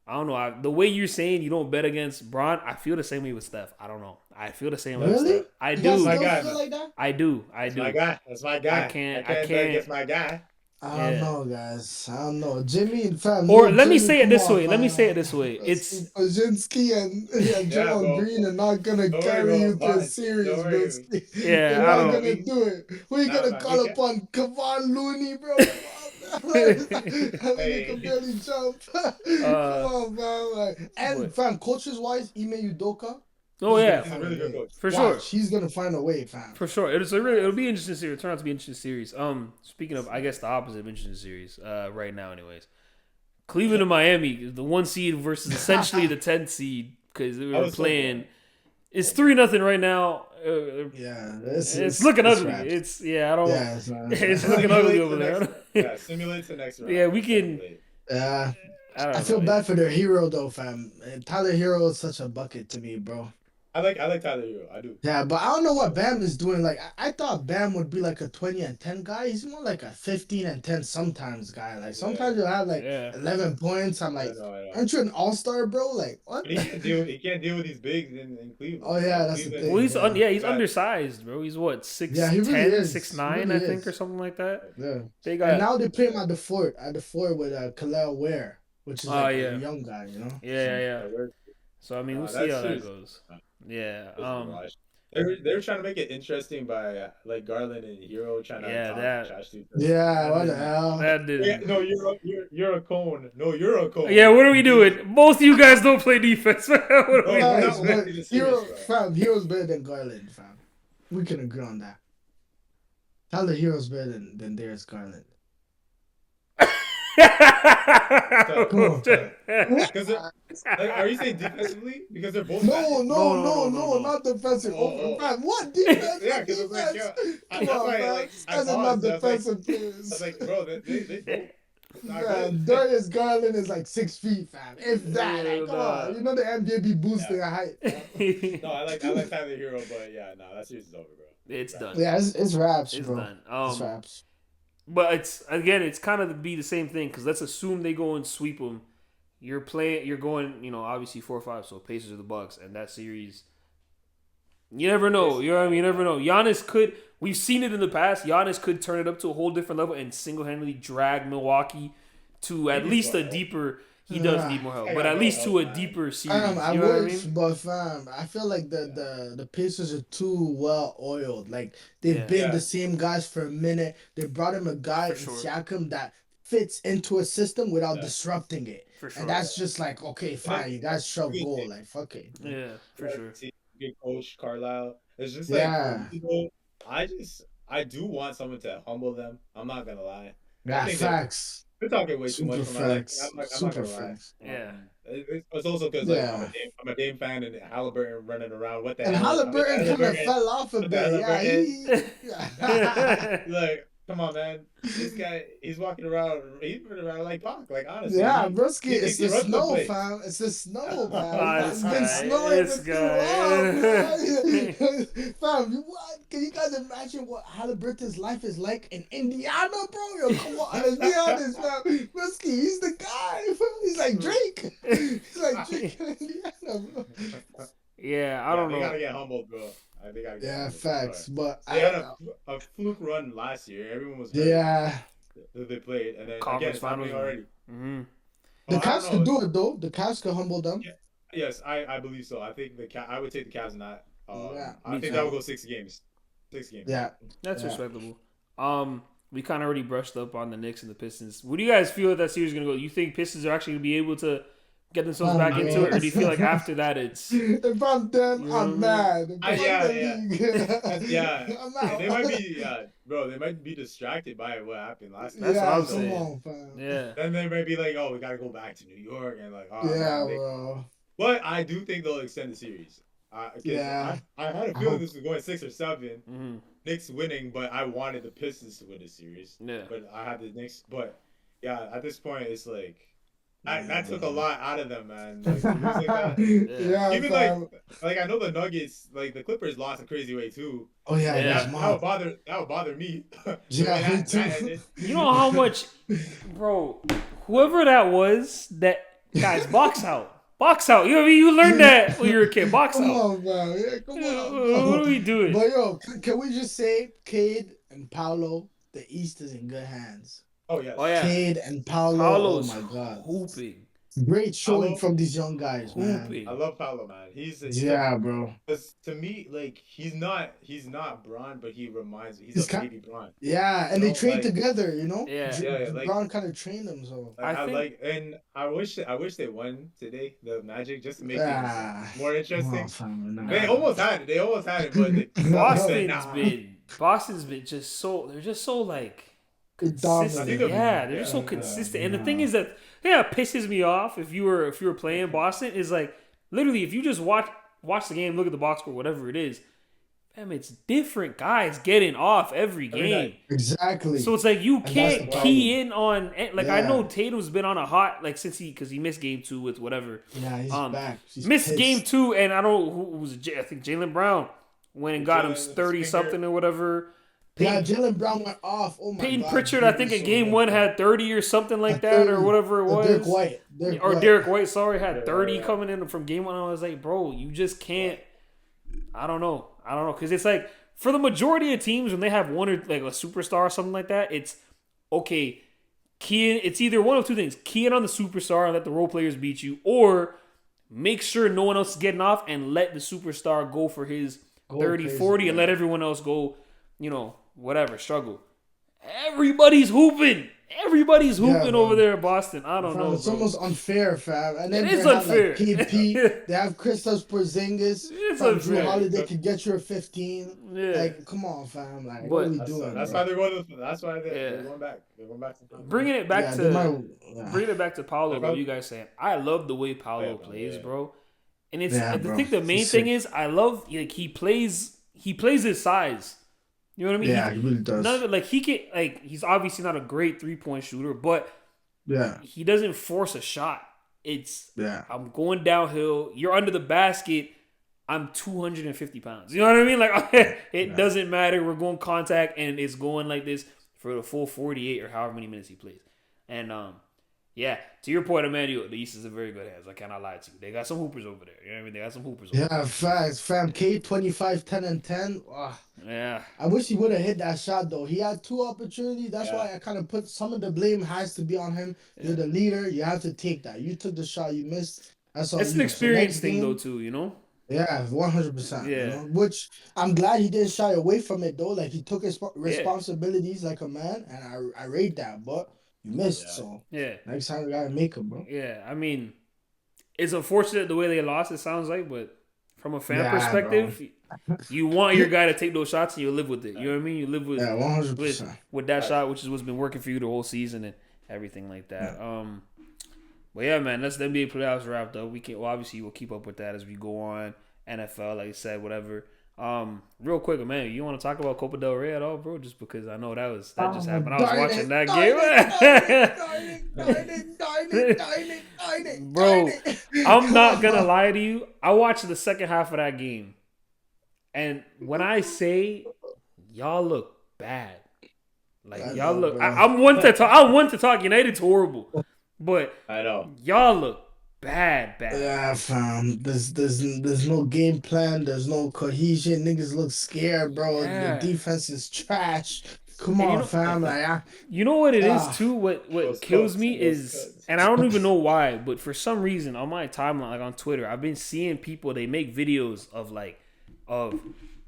I don't know. The way you're saying you don't bet against Bron, I feel the same way with Steph. I don't know. I feel the same way with Really? Steph. I You guys do. My still guy, feel man. like that? I do. That's my guy. That's my guy. I can't- against my guy. I don't know, guys. I don't know. Jimmy and fam. Or no, let me Jimmy, say it come this on, way. Let me fam. say it this way. It's Ozinski and Joel bro. Green are not gonna Don't carry worry you about to a it. series, Don't worry. Broski. Yeah, They're I not don't- gonna do it. We're Nah, gonna man, call we upon Kevon Looney, bro. Come on, Nigga can barely jump. Come uh, on, man. Like, and but fam, coaches wise, Ime Udoka, oh he's gonna yeah, He's a find a really good way. coach. for sure. Watch, he's gonna find a way, fam. For sure, it'll be an interesting series. It'll turn out to be an interesting series. Speaking of, I guess the opposite of interesting series. Right now, anyways, Cleveland and Miami, the 1 seed versus essentially the 10th seed because we were playing. It's 3-0 right now. Yeah, It's looking it's ugly. raps. It's I don't. Yeah, It's looking ugly over there. Yeah, simulates the next round. Yeah, we can. Yeah, I I don't feel know. bad for their hero though, fam. Tyler Hero is such a bucket to me, bro. I like Tyler Hero. I do. Yeah, but I don't know what Bam is doing. Like, I thought Bam would be like a 20 and 10 guy. He's more like a 15 and 10 sometimes guy. Like, sometimes you'll have like Yeah. 11 points. I'm like, I know. aren't you an all-star, bro? Like, what? But he can't deal with these bigs in Cleveland. Oh, yeah, that's the thing. Well, he's yeah. he's undersized, bro. He's what 6'10", Yeah, he really is. 6'9", He really I think, is. or something like that. Yeah. They And now they play him at the fort with Khalil Ware, which is like a young guy, you know? Yeah. So I mean, we'll see how that goes. Yeah. They were trying to make it interesting by like Garland and Hero trying to talk trash to each other. Yeah, what the hell? That did. Yeah, no, you're a cone. No, you're a cone. Yeah, what are we doing? Both of you guys don't play defense. What are we doing? Hero's better than Garland, fam. We can agree on that. Tyler Hero's better than Darius Garland. Come on. Because are you saying defensively? Because they're both. No, not defensive. Man, what defense? Yeah, because it's like, come on, man. These guys are not defensive players. I was like, bro, they Man, Darius Garland is like 6 feet, fam. If that, like, come on. You know the NBA be boosting a height. No, I like Tyler Hero, but yeah, no, that series is over, bro. It's done. Yeah, it's raps, it's bro. Done. It's raps. But it's kind of be the same thing because let's assume they go and sweep them. You're going, obviously 4-5, so Pacers or the Bucks, and that series. You never know. You know what I mean? You never know. Giannis could. We've seen it in the past. Giannis could turn it up to a whole different level and single-handedly drag Milwaukee to at least a deeper. He does need more help, but at least to a deeper series. I you know what I mean? But fam, I feel like the Pacers are too well oiled. Like they've been the same guys for a minute. They brought him a guy in Siakam that fits into a system without disrupting it. For sure. And that's just like, okay, fine, you guys shove goal. Like, fuck it. Yeah, for sure. Good coach, Carlisle. It's just like, I do want someone to humble them. I'm not gonna lie. Yeah, facts. We're talking way too much for my life. I'm not gonna lie. Yeah. It's also because I'm a Dame fan and Halliburton running around. What the hell? And Halliburton kind of fell off a bit. Yeah, like, come on, man. This guy, he's walking around. He's running around like Pac. Like, honestly. Yeah, broski, it's the snow, fam. It's the snow, man. It's been snowing for too long, fam. What? Can you guys imagine what Halliburton's life is like in Indiana, bro? Yo, come on, let's be honest, fam. Broski, he's the guy. He's like Drake. He's like Drake in Indiana, bro. Yeah, I don't know. They gotta get humbled, bro. Facts. But they had a fluke run last year. Everyone was hurt. Yeah. They played, and then Conference again, finally already. Mm-hmm. The Cavs could do it though. The Cavs could humble them. Yeah. Yes, I believe so. I think I would take the Cavs in that. I think too. that would go 6 games. 6 games. Yeah, that's respectable. We kind of already brushed up on the Knicks and the Pistons. What do you guys feel that series is gonna go? You think Pistons are actually gonna be able to get themselves back into it, or do you feel like after that it's? If I'm them, I'm mad. Yeah. I'm mad. They might be, bro. They might be distracted by what happened last night. That's what I'm saying. On, fam. Yeah. Then they might be like, "Oh, we gotta go back to New York," and like, "Oh, bro." But I do think they'll extend the series. I had a feeling this was going 6 or 7. Mm-hmm. Knicks winning, but I wanted the Pistons to win the series. Yeah. But I had the Knicks. But yeah, at this point, it's like. That took a lot out of them, man. Like, like that. Even like I know the Nuggets, like the Clippers lost a crazy way too. Oh yeah. That would bother me. Yeah, me too. You know how much, bro? Whoever that was, that guys, box out. Box out. You know what I mean? You learned that when you were a kid. Box out. Come on, bro. Yeah, come on. What are we doing? But yo, can we just say, Cade and Paolo, the East is in good hands. Oh yeah. Cade and Paolo. Paolo's oh my god. hooping. Great showing Paolo, from these young guys, man. I Hooping. love Paolo, man. He's a Yeah, bro. because to me, like he's not Braun, but he reminds me he's a He's kind. baby Braun. Yeah, You and they know, trained together. You know, Yeah. yeah, Brown kind of trained them. So like I I think like, and I wish they won today, the Magic, just to make things ah, more come on, interesting. fam, They nah. nah. almost had it. They almost had it, but they said nah. Boston's been just so they're just so like I consistent. think Dominant, the Yeah, man. they're just yeah so consistent. And the thing is that it pisses me off if you were playing Boston is like literally if you just watch the game, look at the box score, whatever it is, fam, it's different guys getting off every every game. night. Exactly, So it's like you and that's the can't problem. key in on like I know Yeah, Tatum's been on a hot like since because he missed game 2 with whatever. yeah, he's back. He's Missed game pissed. 2 and I don't know who was I think Jalen Brown went and got him Jalen, his 30 finger. something or whatever. Yeah, Peyton, Jalen Brown went off. Oh my Peyton God, Pritchard, I he think was in so game good, 1 bro. had 30 or something like At that or 30, whatever it Dirk was. White, Dirk Or White. Derek White, sorry, had Yeah, 30 yeah. coming in from game 1. I was like, bro, you just can't. I don't know. Because it's like, for the majority of teams, when they have one or like a superstar or something like that, it's okay. It's either one of two things: key in on the superstar and let the role players beat you, or make sure no one else is getting off and let the superstar go for his Go 30, crazy, 40 and let yeah. everyone else go, whatever, struggle. Everybody's hooping. Everybody's Yeah, hooping over man. there in Boston. I don't Fam, know, it's bro. almost unfair, fam. And It then they is have like unfair. KP. They have Kristaps Porzingis. It's Fam, Drew unfair. Holiday could get you a 15. Yeah. Like, come on, fam. Like, what are But we doing, That's bro? why they're going. That's why they're yeah. going back. They're going back to Bringing it back Yeah, they might. to Yeah, bringing it back to Paulo, Like, bro. You guys saying I love the way Paulo bro, plays, yeah. bro. And it's yeah, I bro. think the main He's thing sick. is I love like he plays his size. You know what I mean? Yeah, he really does. None of it like he can like he's obviously not a great 3-point shooter, but Yeah, he doesn't force a shot. It's yeah. I'm going downhill. You're under the basket. I'm 250 pounds. You know what I mean? Like it doesn't matter. We're going contact, and it's going like this for the full 48 or however many minutes he plays. And yeah, to your point, Emmanuel, the East is in very good hands. I cannot lie to you. They got some hoopers over there. You know what I mean? They got some hoopers over Yeah, facts, fam. K 25, 10 and 10. there. Yeah. I wish he would have hit that shot though. He had two opportunities. That's Yeah. why I kind of put some of the blame has to be on him. You're the leader. You have to take that. You took the shot. You missed. That's all. It's an you. So experience next thing, game, though, too, you know? yeah, 100%. Yeah. You know, which I'm glad he didn't shy away from it though. Like he took his Yeah. responsibilities like a man, and I rate that. But you missed, Yeah. so Yeah. next time you gotta make it, bro. Yeah. I mean, it's unfortunate the way they lost, it sounds like, but from a fan Yeah, perspective, you want your guy to take those shots and you live with it. You know what I mean? You live with Yeah, 100%. with that shot, which is what's been working for you the whole season and everything like that. But yeah, man, that's the NBA playoffs wrapped up. Obviously we'll keep up with that as we go on. NFL, like I said, whatever. Real quick, man, you want to talk about Copa del Rey at all, bro? Just because I know that just happened. I was watching that game. Bro, I'm not gonna lie to you. I watched the second half of that game. And when I say y'all look bad, like y'all look, I'm one to talk. United's horrible, but I know y'all look bad. Yeah, fam. There's no game plan. There's no cohesion. Niggas look scared, bro. Yeah. The defense is trash. Come on, fam. Like, you know what it is too. What Those kills cuts, me those is, cuts. and I don't even know why, but for some reason on my timeline, like on Twitter, I've been seeing people, they make videos of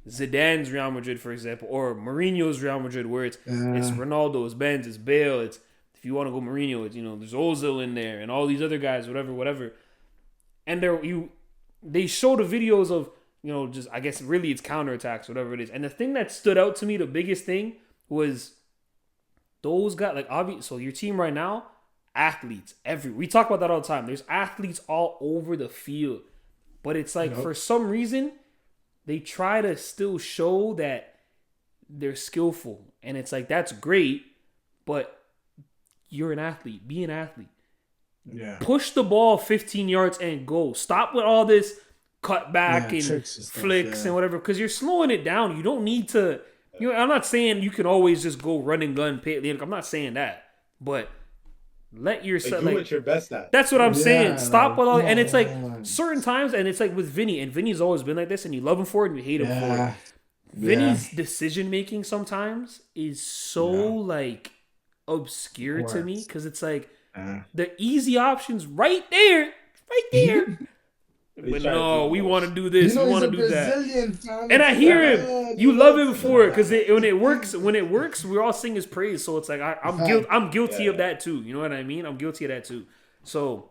Zidane's Real Madrid, for example, or Mourinho's Real Madrid, where it's Ronaldo, it's Benz, it's Bale, it's, if you want to go Mourinho, it's, there's Ozil in there and all these other guys, whatever. And they show the videos of, just, I guess really it's counterattacks, whatever it is. And the thing that stood out to me, the biggest thing was those guys, like obvious. So your team right now, athletes, we talk about that all the time. There's athletes all over the field, but it's like for some reason they try to still show that they're skillful, and it's like that's great, but you're an athlete. Be an athlete. yeah. Push the ball 15 yards and go. Stop with all this cut back and flicks and whatever, because you're slowing it down. You don't need to. I'm not saying you can always just go run and gun. I'm not saying that, but let yourself do what you're best at. That's what I'm saying. Stop with all, and it's like on. certain times, and it's like with Vinny, and Vinny's always been like this, and you love him for it and you hate him for it. Vinny's decision making sometimes is so like obscure to me, because it's like The easy options right there. But no, we want to do this. You know, we he's want a to do that. Brazilian fan. And I hear him. You love him for it because when it works, we're all sing his praise. So it's like I'm guilty of that too. You know what I mean? I'm guilty of that too. So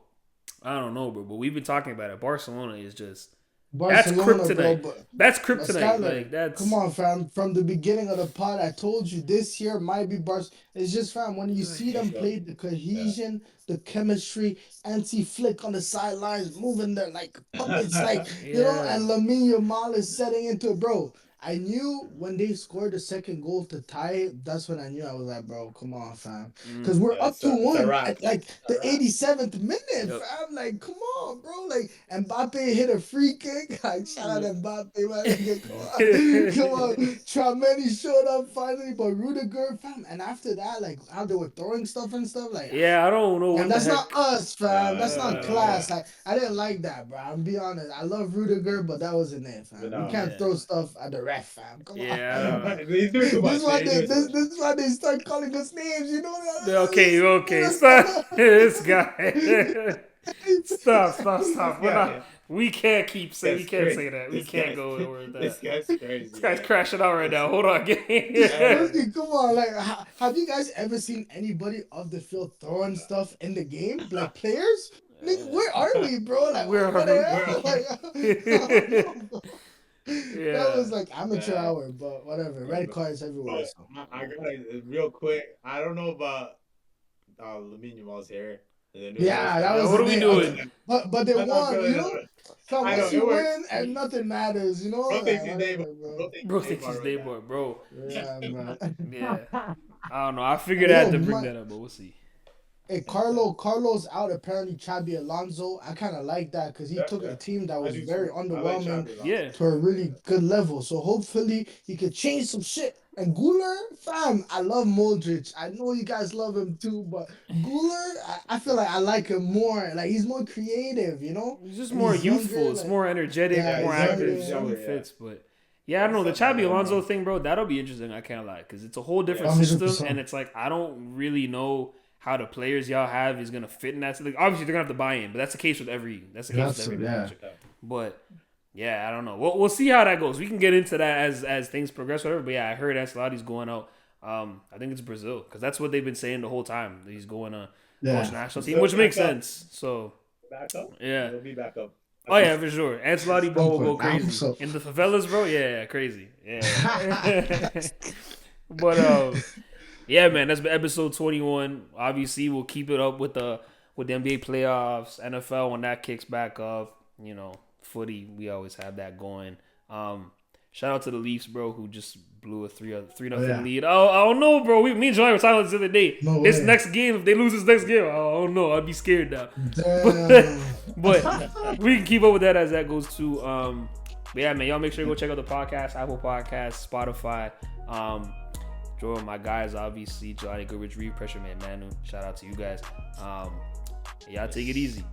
I don't know, bro. But we've been talking about it. Barcelona is just that's kryptonite. Bro, that's kryptonite. Skyler, Like that's come on, fam. From the beginning of the pod, I told you this year might be Barca. It's just, fam, when you see them play, the cohesion, the chemistry, anti-flick on the sidelines, moving there like puppets, like you know, and Lamine Yamal is setting into it, bro. I knew when they scored the second goal to tie it, that's when I knew. I was like, bro, come on, fam. Because we're up to one at like the 87th minute, fam. Like, come on, bro. Like, Mbappe hit a free kick. Like, shout out Mbappe, man. Come on. Trameni showed up finally, but Rudiger, fam. And after that, like, how they were throwing stuff and stuff, like, I don't know. And that's not us, fam. That's not class. Like, I didn't like that, bro. I'm be honest. I love Rudiger, but that wasn't it, fam. You can't throw stuff at the ref, fam. Come on. He's doing too much. This is why they start calling us names, you know what? Okay. Stop. This guy. Stop. We can't keep saying. We can't say that. We can't go over that. This guy's crazy. This guy's crashing out right now. Hold on. Come on, like, have you guys ever seen anybody off the field throwing stuff in the game, like players? Like, where are we, bro? Like, where are we? That was like amateur hour, but whatever. Red cards everywhere. So. I got it real quick. I don't know about Lamine Yamal's hair. That was. What are we doing? But they won, you know. So once you win, and nothing matters, you know. Bro thinks he's Neymar, bro. Yeah, man. Yeah. I don't know. I figured I had to bring that up, but we'll see. Hey, Carlos out, apparently Xabi Alonso. I kind of like that because he took a team that was very underwhelming to a really good level. So hopefully he could change some shit. And Guler, fam, I love Modric. I know you guys love him too, but Guler, I feel like I like him more. Like, he's more creative, you know? He's just more youthful. Younger, it's more energetic, more active. So he fits, but... Yeah, I don't know. The Xabi Alonso thing, bro, that'll be interesting. I can't lie. Because it's a whole different system. And it's like, I don't really know how the players y'all have is gonna fit in that. Like, obviously, they're gonna have to buy in, but that's the case with every. That's the case with every project. But yeah, I don't know. We'll see how that goes. We can get into that as things progress, whatever. But yeah, I heard Ancelotti's going out. I think it's Brazil because that's what they've been saying the whole time. He's going to coach national team, which makes sense. So back up. Yeah, he'll be back up. Oh yeah, for sure. Ancelotti ball will go crazy in the favelas, bro. Yeah, crazy. Yeah. But yeah, man, that's episode 21. Obviously, we'll keep it up with the NBA playoffs, NFL when that kicks back up. You know, footy, we always have that going. Shout out to the Leafs, bro, who just blew a 3-0 lead. Oh, I don't know, bro. Me and Jelani were talking about this the other day. This next game, if they lose this next game, I don't know. I'd be scared now. But we can keep up with that as that goes too. But yeah, man, y'all make sure you go check out the podcast, Apple Podcasts, Spotify. Join my guys, obviously, Jelani, Goodrich, Reed, Pressure Man, Manu. Shout out to you guys. Y'all take it easy.